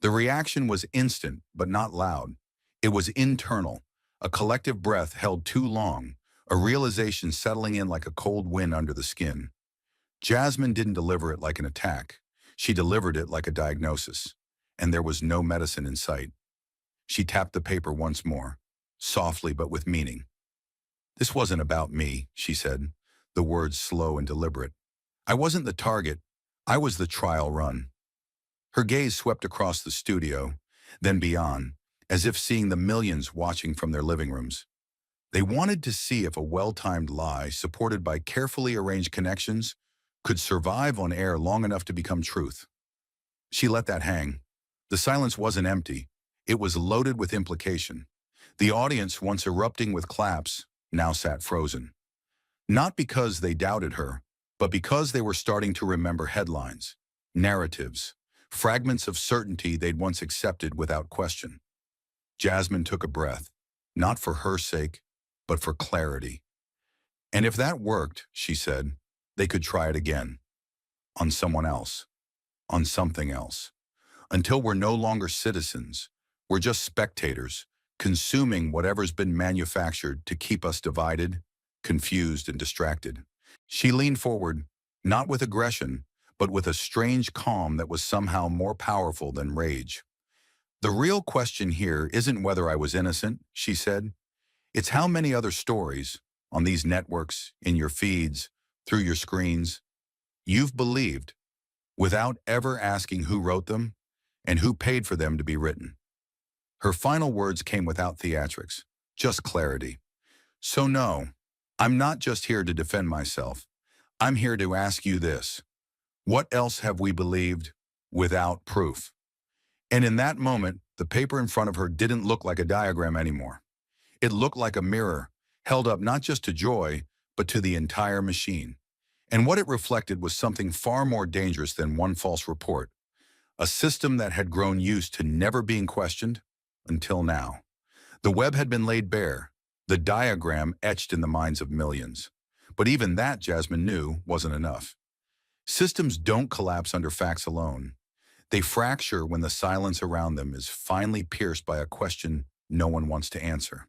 The reaction was instant, but not loud. It was internal, a collective breath held too long, a realization settling in like a cold wind under the skin. Jasmine didn't deliver it like an attack. She delivered it like a diagnosis, and there was no medicine in sight. She tapped the paper once more, softly but with meaning. "This wasn't about me," she said, the words slow and deliberate. "I wasn't the target. I was the trial run." Her gaze swept across the studio, then beyond, as if seeing the millions watching from their living rooms. They wanted to see if a well-timed lie, supported by carefully arranged connections, could survive on air long enough to become truth. She let that hang. The silence wasn't empty. It was loaded with implication. The audience, once erupting with claps, now sat frozen. Not because they doubted her, but because they were starting to remember headlines, narratives, fragments of certainty they'd once accepted without question. Jasmine took a breath, not for her sake, but for clarity. And if that worked, she said, they could try it again. On someone else. On something else. Until we're no longer citizens. We're just spectators, consuming whatever's been manufactured to keep us divided, confused, and distracted. She leaned forward, not with aggression, but with a strange calm that was somehow more powerful than rage. "The real question here isn't whether I was innocent," she said. "It's how many other stories, on these networks, in your feeds, through your screens, you've believed, without ever asking who wrote them and who paid for them to be written." Her final words came without theatrics, just clarity. "So no, I'm not just here to defend myself. I'm here to ask you this. What else have we believed without proof?" And in that moment, the paper in front of her didn't look like a diagram anymore. It looked like a mirror, held up not just to Joy, but to the entire machine. And what it reflected was something far more dangerous than one false report. A system that had grown used to never being questioned until now. The web had been laid bare, the diagram etched in the minds of millions. But even that, Jasmine knew, wasn't enough. Systems don't collapse under facts alone. They fracture when the silence around them is finally pierced by a question no one wants to answer.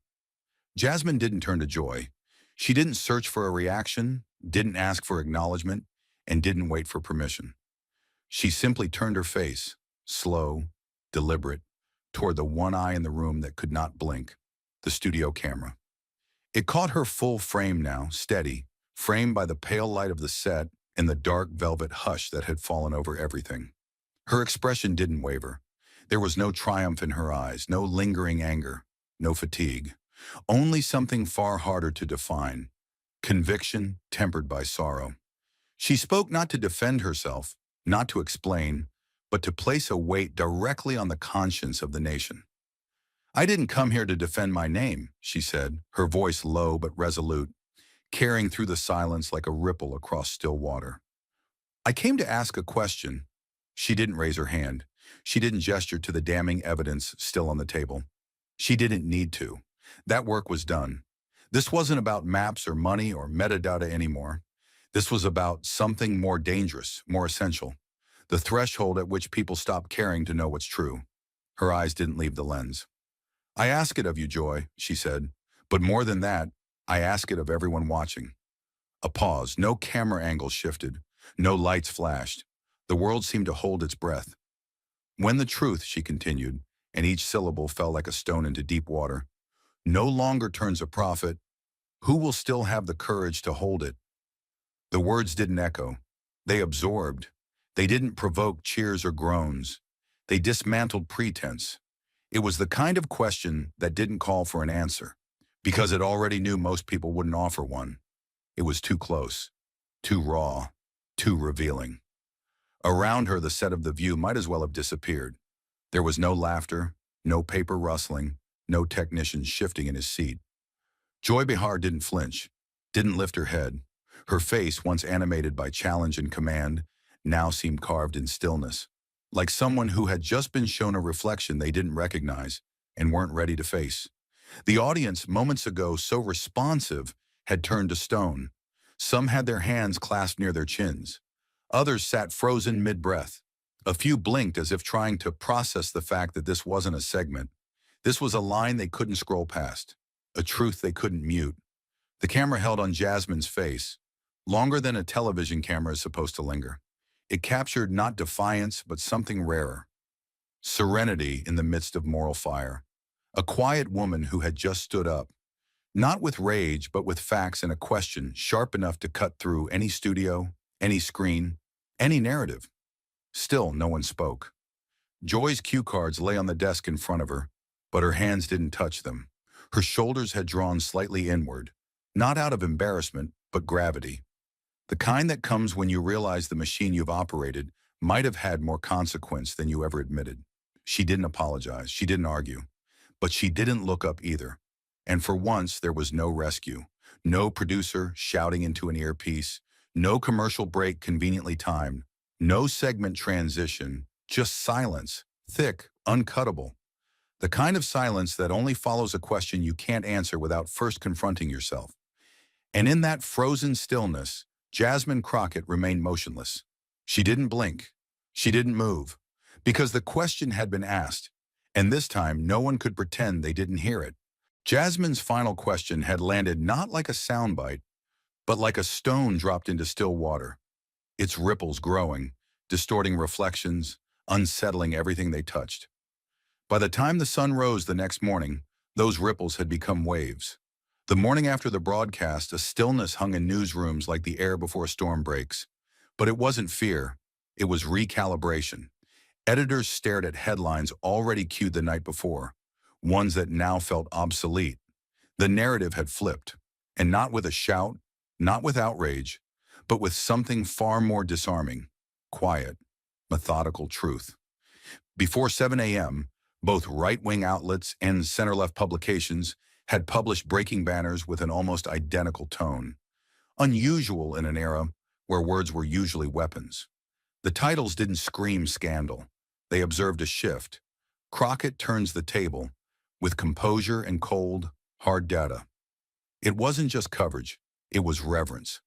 Jasmine didn't turn to Joy. She didn't search for a reaction, didn't ask for acknowledgement, and didn't wait for permission. She simply turned her face, slow, deliberate, toward the one eye in the room that could not blink, the studio camera. It caught her full frame now, steady, framed by the pale light of the set and the dark velvet hush that had fallen over everything. Her expression didn't waver. There was no triumph in her eyes, no lingering anger, no fatigue. Only something far harder to define, conviction tempered by sorrow. She spoke not to defend herself, not to explain, but to place a weight directly on the conscience of the nation. "I didn't come here to defend my name," she said, her voice low but resolute, carrying through the silence like a ripple across still water. "I came to ask a question." She didn't raise her hand. She didn't gesture to the damning evidence still on the table. She didn't need to. That work was done. This wasn't about maps or money or metadata anymore. This was about something more dangerous, more essential. The threshold at which people stop caring to know what's true. Her eyes didn't leave the lens. "I ask it of you, Joy," she said. "But more than that, I ask it of everyone watching." A pause. No camera angle shifted. No lights flashed. The world seemed to hold its breath. "When the truth," she continued, and each syllable fell like a stone into deep water, "no longer turns a profit, who will still have the courage to hold it?" The words didn't echo. They absorbed. They didn't provoke cheers or groans. They dismantled pretense. It was the kind of question that didn't call for an answer, because it already knew most people wouldn't offer one. It was too close, too raw, too revealing. Around her, the set of The View might as well have disappeared. There was no laughter, no paper rustling, no technician shifting in his seat. Joy Behar didn't flinch, didn't lift her head. Her face, once animated by challenge and command, now seemed carved in stillness. like someone who had just been shown a reflection they didn't recognize and weren't ready to face. The audience, moments ago so responsive, had turned to stone. Some had their hands clasped near their chins. Others sat frozen mid-breath. A few blinked as if trying to process the fact that this wasn't a segment. This was a line they couldn't scroll past, a truth they couldn't mute. The camera held on Jasmine's face, longer than a television camera is supposed to linger. It captured not defiance, but something rarer. Serenity in the midst of moral fire. A quiet woman who had just stood up, not with rage, but with facts and a question sharp enough to cut through any studio, any screen, any narrative. Still, no one spoke. Joy's cue cards lay on the desk in front of her, but her hands didn't touch them. Her shoulders had drawn slightly inward, not out of embarrassment, but gravity. The kind that comes when you realize the machine you've operated might have had more consequence than you ever admitted. She didn't apologize. She didn't argue. But she didn't look up either. And for once, there was no rescue. No producer shouting into an earpiece. No commercial break conveniently timed. No segment transition. Just silence. Thick, uncuttable. The kind of silence that only follows a question you can't answer without first confronting yourself. And in that frozen stillness, Jasmine Crockett remained motionless. She didn't blink. She didn't move. Because the question had been asked, and this time no one could pretend they didn't hear it. Jasmine's final question had landed not like a soundbite, but like a stone dropped into still water, its ripples growing, distorting reflections, unsettling everything they touched. By the time the sun rose the next morning, those ripples had become waves. The morning after the broadcast, a stillness hung in newsrooms like the air before a storm breaks. But it wasn't fear. It was recalibration. Editors stared at headlines already cued the night before, ones that now felt obsolete. The narrative had flipped, and not with a shout, not with outrage, but with something far more disarming: quiet, methodical truth. Before 7 a.m., both right-wing outlets and center-left publications had published breaking banners with an almost identical tone, unusual in an era where words were usually weapons. The titles didn't scream scandal. They observed a shift. Crockett turns the table, with composure and cold, hard data. It wasn't just coverage, it was reverence.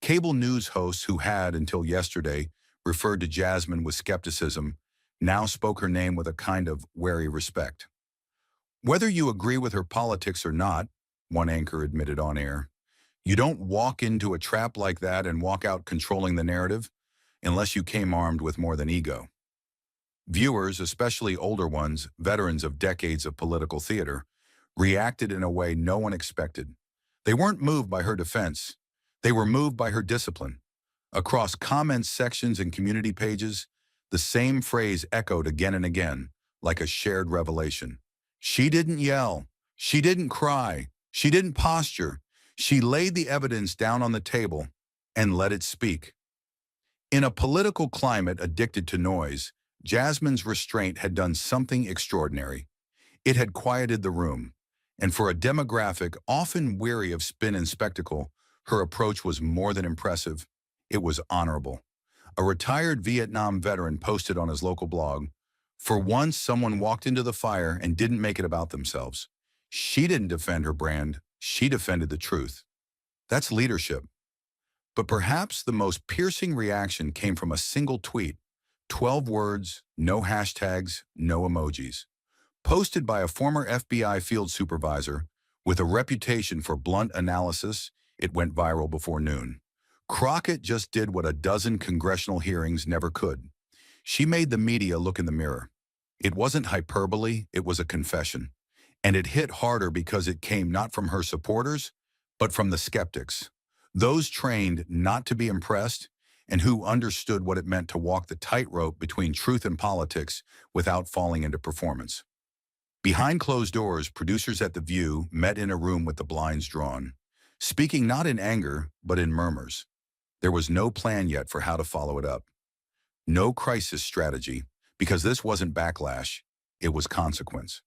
Cable news hosts who had, until yesterday, referred to Jasmine with skepticism, now spoke her name with a kind of wary respect. Whether you agree with her politics or not, one anchor admitted on air, you don't walk into a trap like that and walk out controlling the narrative unless you came armed with more than ego. Viewers, especially older ones, veterans of decades of political theater, reacted in a way no one expected. They weren't moved by her defense. They were moved by her discipline. Across comments sections and community pages, the same phrase echoed again and again, like a shared revelation. She didn't yell. She didn't cry. She didn't posture. She laid the evidence down on the table and let it speak. In a political climate addicted to noise, Jasmine's restraint had done something extraordinary. It had quieted the room, and for a demographic often weary of spin and spectacle, her approach was more than impressive. It was honorable. A retired Vietnam veteran posted on his local blog, "For once, someone walked into the fire and didn't make it about themselves. She didn't defend her brand, she defended the truth." That's leadership. But perhaps the most piercing reaction came from a single tweet, 12 words, no hashtags, no emojis. Posted by a former FBI field supervisor with a reputation for blunt analysis, it went viral before noon. Crockett just did what a dozen congressional hearings never could. She made the media look in the mirror. It wasn't hyperbole, it was a confession. And it hit harder because it came not from her supporters, but from the skeptics. Those trained not to be impressed and who understood what it meant to walk the tightrope between truth and politics without falling into performance. Behind closed doors, producers at The View met in a room with the blinds drawn, speaking not in anger, but in murmurs. There was no plan yet for how to follow it up. No crisis strategy, because this wasn't backlash, it was consequence.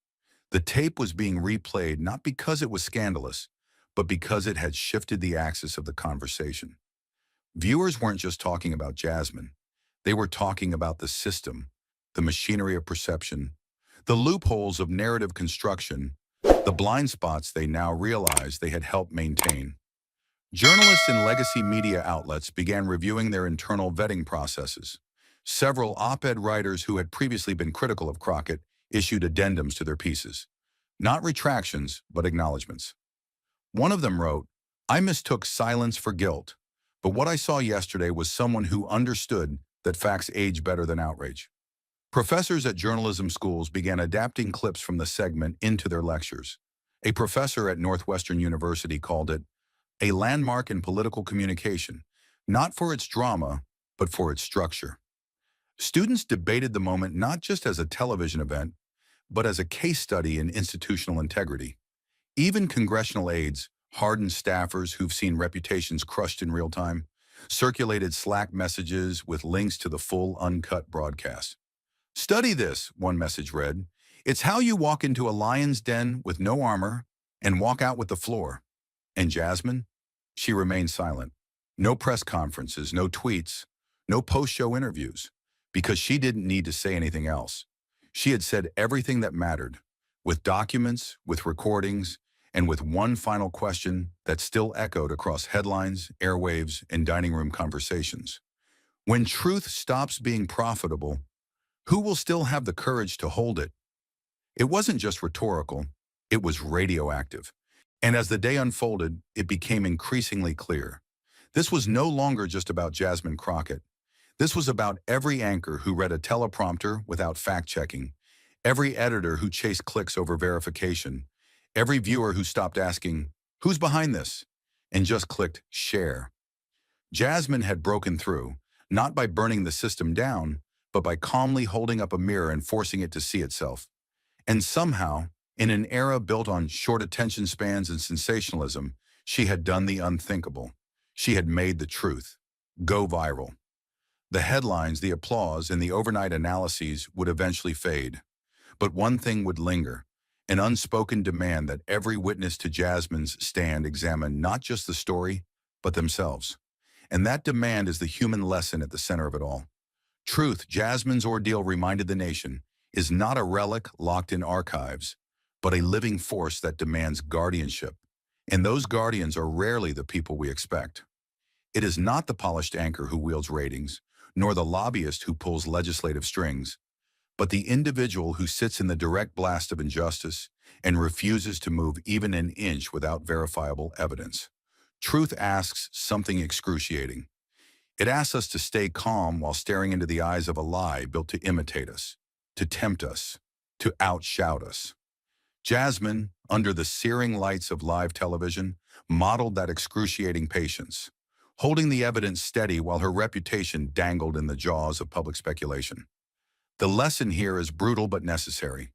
The tape was being replayed not because it was scandalous, but because it had shifted the axis of the conversation. Viewers weren't just talking about Jasmine. They were talking about the system, the machinery of perception, the loopholes of narrative construction, the blind spots they now realize they had helped maintain. Journalists and legacy media outlets began reviewing their internal vetting processes. Several op-ed writers who had previously been critical of Crockett issued addendums to their pieces. Not retractions, but acknowledgments. One of them wrote, "I mistook silence for guilt, but what I saw yesterday was someone who understood that facts age better than outrage." Professors at journalism schools began adapting clips from the segment into their lectures. A professor at Northwestern University called it a landmark in political communication, not for its drama, but for its structure. Students debated the moment not just as a television event, but as a case study in institutional integrity. Even congressional aides, hardened staffers who've seen reputations crushed in real time, circulated Slack messages with links to the full uncut broadcast. "Study this," one message read. "It's how you walk into a lion's den with no armor and walk out with the floor." And Jasmine? She remained silent. No press conferences, no tweets, no post-show interviews, because she didn't need to say anything else. She had said everything that mattered, with documents, with recordings, and with one final question that still echoed across headlines, airwaves, and dining room conversations. When truth stops being profitable, who will still have the courage to hold it? It wasn't just rhetorical, it was radioactive. And as the day unfolded, it became increasingly clear. This was no longer just about Jasmine Crockett. This was about every anchor who read a teleprompter without fact-checking, every editor who chased clicks over verification, every viewer who stopped asking, "Who's behind this?" and just clicked share. Jasmine had broken through, not by burning the system down, but by calmly holding up a mirror and forcing it to see itself. And somehow, in an era built on short attention spans and sensationalism, she had done the unthinkable. She had made the truth go viral. The headlines, the applause, and the overnight analyses would eventually fade. But one thing would linger, an unspoken demand that every witness to Jasmine's stand examine not just the story, but themselves. And that demand is the human lesson at the center of it all. Truth, Jasmine's ordeal reminded the nation, is not a relic locked in archives, but a living force that demands guardianship. And those guardians are rarely the people we expect. It is not the polished anchor who wields ratings, nor the lobbyist who pulls legislative strings, but the individual who sits in the direct blast of injustice and refuses to move even an inch without verifiable evidence. Truth asks something excruciating. It asks us to stay calm while staring into the eyes of a lie built to imitate us, to tempt us, to outshout us. Jasmine, under the searing lights of live television, modeled that excruciating patience, holding the evidence steady while her reputation dangled in the jaws of public speculation. The lesson here is brutal but necessary.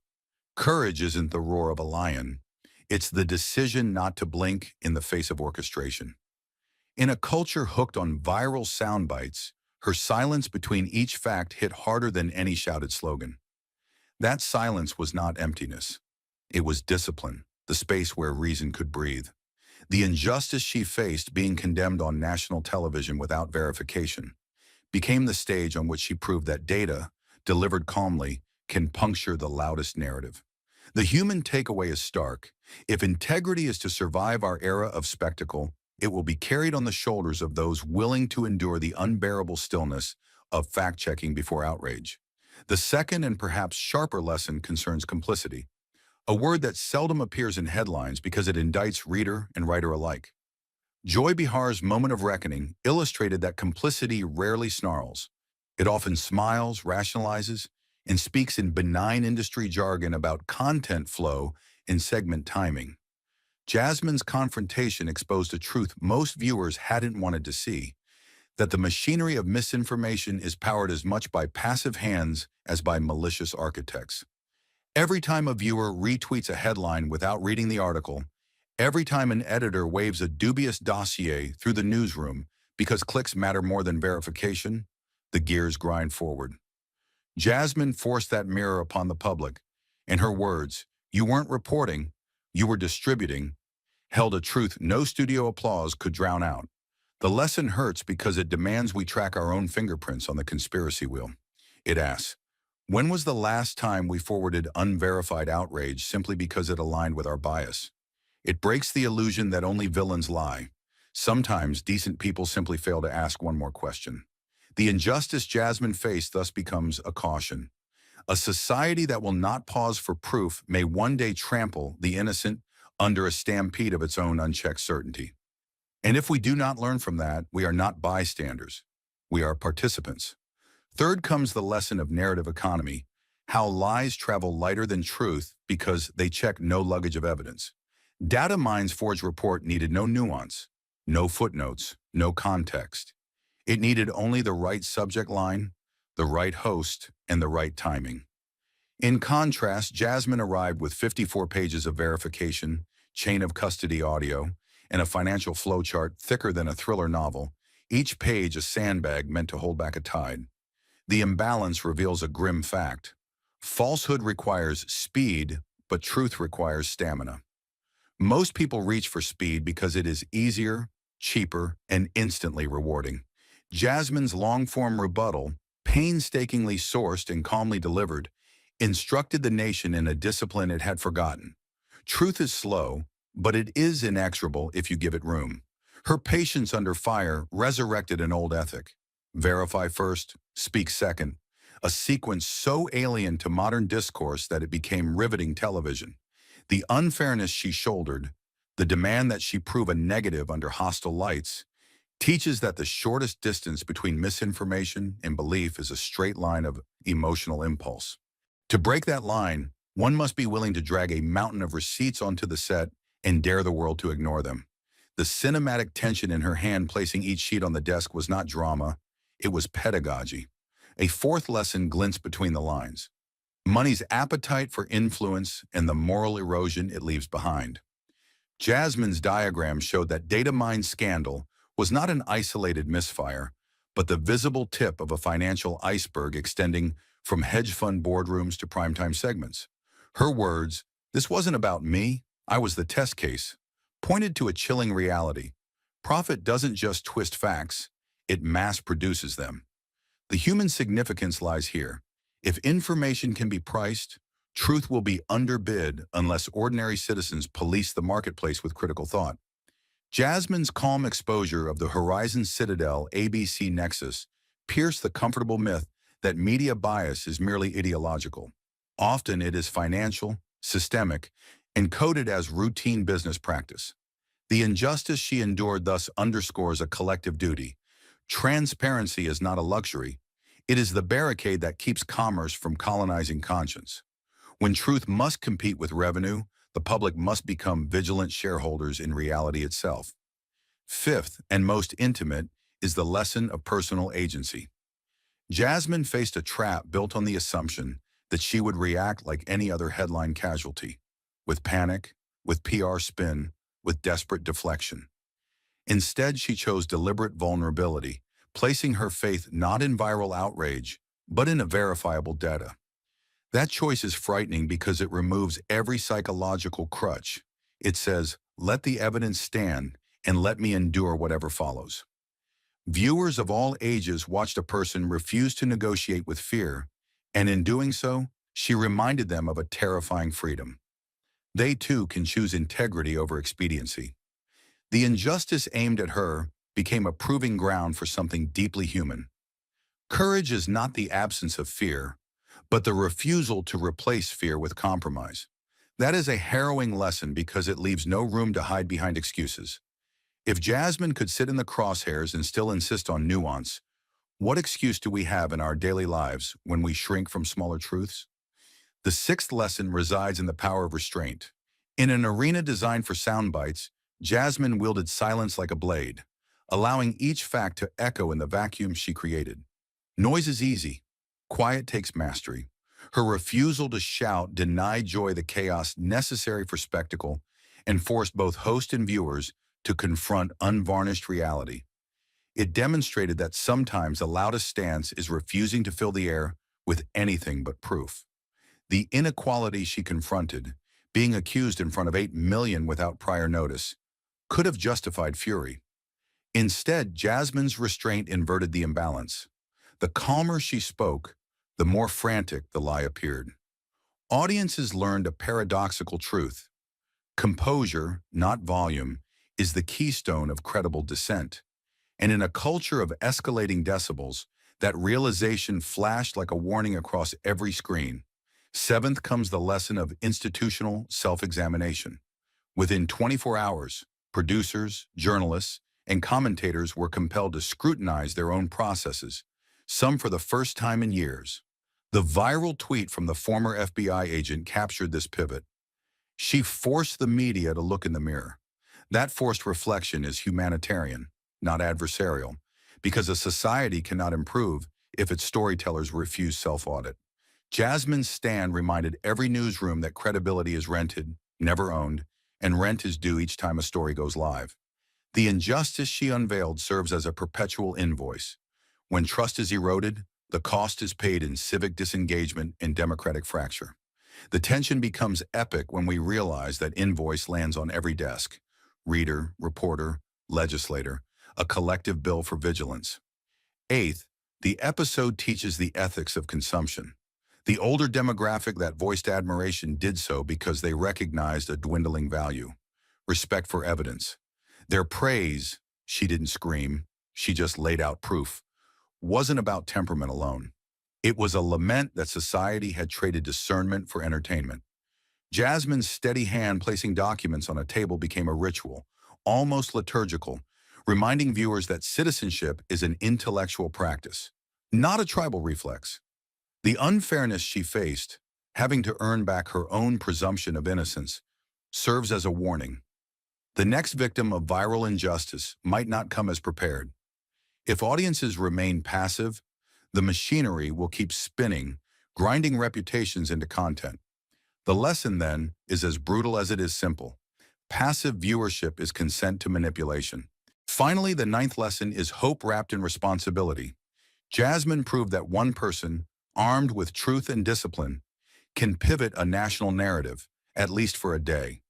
Courage isn't the roar of a lion. It's the decision not to blink in the face of orchestration. In a culture hooked on viral sound bites, her silence between each fact hit harder than any shouted slogan. That silence was not emptiness. It was discipline, the space where reason could breathe. The injustice she faced, being condemned on national television without verification, became the stage on which she proved that data, delivered calmly, can puncture the loudest narrative. The human takeaway is stark. If integrity is to survive our era of spectacle, it will be carried on the shoulders of those willing to endure the unbearable stillness of fact-checking before outrage. The second and perhaps sharper lesson concerns complicity, a word that seldom appears in headlines because it indicts reader and writer alike. Joy Behar's moment of reckoning illustrated that complicity rarely snarls. It often smiles, rationalizes, and speaks in benign industry jargon about content flow and segment timing. Jasmine's confrontation exposed a truth most viewers hadn't wanted to see, that the machinery of misinformation is powered as much by passive hands as by malicious architects. Every time a viewer retweets a headline without reading the article, every time an editor waves a dubious dossier through the newsroom because clicks matter more than verification, the gears grind forward. Jasmine forced that mirror upon the public. In her words, "You weren't reporting, you were distributing," held a truth no studio applause could drown out. The lesson hurts because it demands we track our own fingerprints on the conspiracy wheel. It asks, When was the last time we forwarded unverified outrage simply because it aligned with our bias? It breaks the illusion that only villains lie. Sometimes decent people simply fail to ask one more question. The injustice Jasmine faced thus becomes a caution. A society that will not pause for proof may one day trample the innocent under a stampede of its own unchecked certainty. And if we do not learn from that, we are not bystanders. We are participants. Third comes the lesson of narrative economy, how lies travel lighter than truth because they check no luggage of evidence. Data Mine's Forge report needed no nuance, no footnotes, no context. It needed only the right subject line, the right host, and the right timing. In contrast, Jasmine arrived with 54 pages of verification, chain of custody audio, and a financial flowchart thicker than a thriller novel, each page a sandbag meant to hold back a tide. The imbalance reveals a grim fact. Falsehood requires speed, but truth requires stamina. Most people reach for speed because it is easier, cheaper, and instantly rewarding. Jasmine's long-form rebuttal, painstakingly sourced and calmly delivered, instructed the nation in a discipline it had forgotten. Truth is slow, but it is inexorable if you give it room. Her patience under fire resurrected an old ethic. Verify first, speak second. A sequence so alien to modern discourse that it became riveting television. The unfairness she shouldered, the demand that she prove a negative under hostile lights, teaches that the shortest distance between misinformation and belief is a straight line of emotional impulse. To break that line, one must be willing to drag a mountain of receipts onto the set and dare the world to ignore them. The cinematic tension in her hand placing each sheet on the desk was not drama, it was pedagogy. A fourth lesson glints between the lines. Money's appetite for influence and the moral erosion it leaves behind. Jasmine's diagram showed that data mine scandal was not an isolated misfire, but the visible tip of a financial iceberg extending from hedge fund boardrooms to primetime segments. Her words, "This wasn't about me, I was the test case," pointed to a chilling reality. Profit doesn't just twist facts, it mass produces them. The human significance lies here. If information can be priced, truth will be underbid unless ordinary citizens police the marketplace with critical thought. Jasmine's calm exposure of the Horizon Citadel ABC nexus pierced the comfortable myth that media bias is merely ideological. Often it is financial, systemic, and coded as routine business practice. The injustice she endured thus underscores a collective duty. Transparency is not a luxury. It is the barricade that keeps commerce from colonizing conscience. When truth must compete with revenue, the public must become vigilant shareholders in reality itself. Fifth, and most intimate, is the lesson of personal agency. Jasmine faced a trap built on the assumption that she would react like any other headline casualty, with panic, with PR spin, with desperate deflection. Instead, she chose deliberate vulnerability, placing her faith not in viral outrage, but in a verifiable data. That choice is frightening because it removes every psychological crutch. It says, let the evidence stand and let me endure whatever follows. Viewers of all ages watched a person refuse to negotiate with fear, and in doing so, she reminded them of a terrifying freedom. They too can choose integrity over expediency. The injustice aimed at her became a proving ground for something deeply human. Courage is not the absence of fear, but the refusal to replace fear with compromise. That is a harrowing lesson because it leaves no room to hide behind excuses. If Jasmine could sit in the crosshairs and still insist on nuance, what excuse do we have in our daily lives when we shrink from smaller truths? The sixth lesson resides in the power of restraint. In an arena designed for sound bites, Jasmine wielded silence like a blade, allowing each fact to echo in the vacuum she created. Noise is easy. Quiet takes mastery. Her refusal to shout denied joy the chaos necessary for spectacle and forced both host and viewers to confront unvarnished reality. It demonstrated that sometimes the loudest stance is refusing to fill the air with anything but proof. The inequality she confronted, being accused in front of 8 million without prior notice, could have justified fury. Instead, Jasmine's restraint inverted the imbalance. The calmer she spoke, the more frantic the lie appeared. Audiences learned a paradoxical truth. Composure, not volume, is the keystone of credible dissent. And in a culture of escalating decibels, that realization flashed like a warning across every screen. Seventh comes the lesson of institutional self-examination. Within 24 hours, producers, journalists, and commentators were compelled to scrutinize their own processes, some for the first time in years. The viral tweet from the former FBI agent captured this pivot. She forced the media to look in the mirror. That forced reflection is humanitarian, not adversarial, because a society cannot improve if its storytellers refuse self-audit. Jasmine's stand reminded every newsroom that credibility is rented, never owned, and rent is due each time a story goes live. The injustice she unveiled serves as a perpetual invoice. When trust is eroded, the cost is paid in civic disengagement and democratic fracture. The tension becomes epic when we realize that invoice lands on every desk. Reader, reporter, legislator, a collective bill for vigilance. Eighth, the episode teaches the ethics of consumption. The older demographic that voiced admiration did so because they recognized a dwindling value. Respect for evidence. Their praise, she didn't scream, she just laid out proof, wasn't about temperament alone. It was a lament that society had traded discernment for entertainment. Jasmine's steady hand placing documents on a table became a ritual, almost liturgical, reminding viewers that citizenship is an intellectual practice, not a tribal reflex. The unfairness she faced, having to earn back her own presumption of innocence, serves as a warning. The next victim of viral injustice might not come as prepared. If audiences remain passive, the machinery will keep spinning, grinding reputations into content. The lesson, then, is as brutal as it is simple. Passive viewership is consent to manipulation. Finally, the ninth lesson is hope wrapped in responsibility. Jasmine proved that one person, armed with truth and discipline, can pivot a national narrative, at least for a day.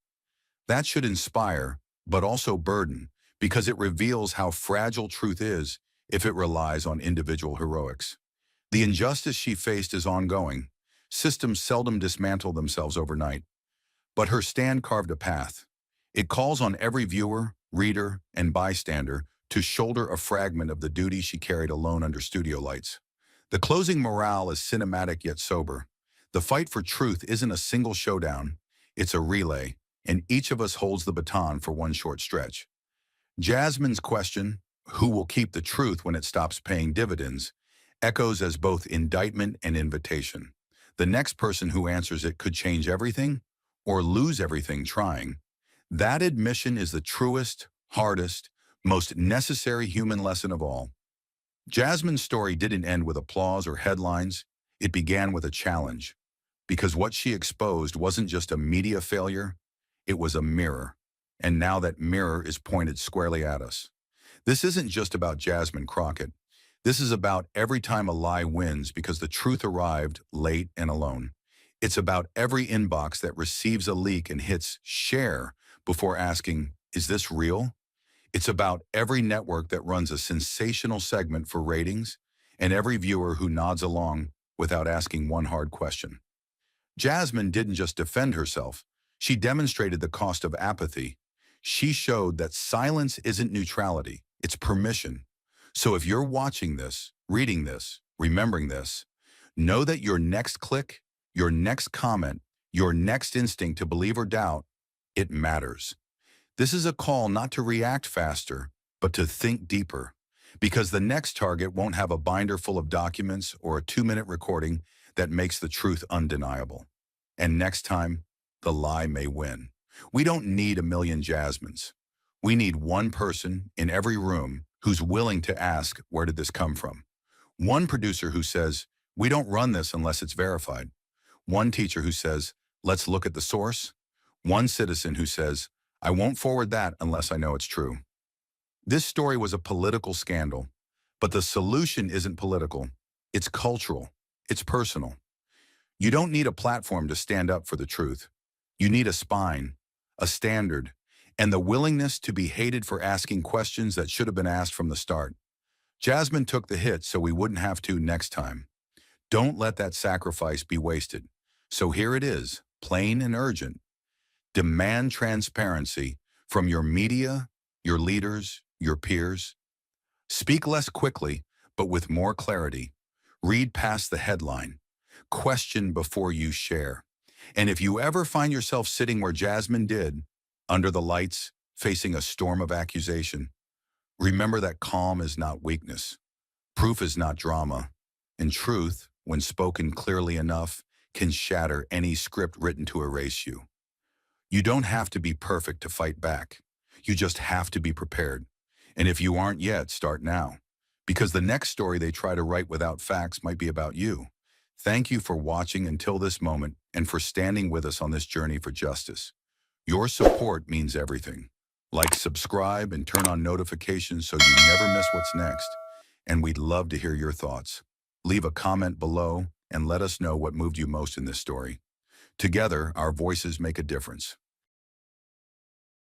That should inspire, but also burden, because it reveals how fragile truth is if it relies on individual heroics. The injustice she faced is ongoing. Systems seldom dismantle themselves overnight. But her stand carved a path. It calls on every viewer, reader, and bystander to shoulder a fragment of the duty she carried alone under studio lights. The closing morale is cinematic yet sober. The fight for truth isn't a single showdown, it's a relay, and each of us holds the baton for one short stretch. Jasmine's question, who will keep the truth when it stops paying dividends, echoes as both indictment and invitation. The next person who answers it could change everything or lose everything trying. That admission is the truest, hardest, most necessary human lesson of all. Jasmine's story didn't end with applause or headlines. It began with a challenge. Because what she exposed wasn't just a media failure, it was a mirror. And now that mirror is pointed squarely at us. This isn't just about Jasmine Crockett. This is about every time a lie wins because the truth arrived late and alone. It's about every inbox that receives a leak and hits share before asking, is this real? It's about every network that runs a sensational segment for ratings and every viewer who nods along without asking one hard question. Jasmine didn't just defend herself. She demonstrated the cost of apathy. She showed that silence isn't neutrality, it's permission. So if you're watching this, reading this, remembering this, know that your next click, your next comment, your next instinct to believe or doubt, it matters. This is a call not to react faster, but to think deeper. Because the next target won't have a binder full of documents or a 2-minute recording that makes the truth undeniable. And next time, the lie may win. We don't need a million Jasmines. We need one person in every room who's willing to ask, where did this come from? One producer who says, we don't run this unless it's verified. One teacher who says, let's look at the source. One citizen who says, I won't forward that unless I know it's true. This story was a political scandal, but the solution isn't political. It's cultural. It's personal. You don't need a platform to stand up for the truth. You need a spine, a standard, and the willingness to be hated for asking questions that should have been asked from the start. Jasmine took the hit so we wouldn't have to next time. Don't let that sacrifice be wasted. So here it is, plain and urgent. Demand transparency from your media, your leaders, your peers. Speak less quickly, but with more clarity. Read past the headline. Question before you share. And if you ever find yourself sitting where Jasmine did, under the lights, facing a storm of accusation, remember that calm is not weakness. Proof is not drama. And truth, when spoken clearly enough, can shatter any script written to erase you. You don't have to be perfect to fight back. You just have to be prepared. And if you aren't yet, start now. Because the next story they try to write without facts might be about you. Thank you for watching until this moment and for standing with us on this journey for justice. Your support means everything. Like, subscribe, and turn on notifications so you never miss what's next. And we'd love to hear your thoughts. Leave a comment below and let us know what moved you most in this story. Together, our voices make a difference.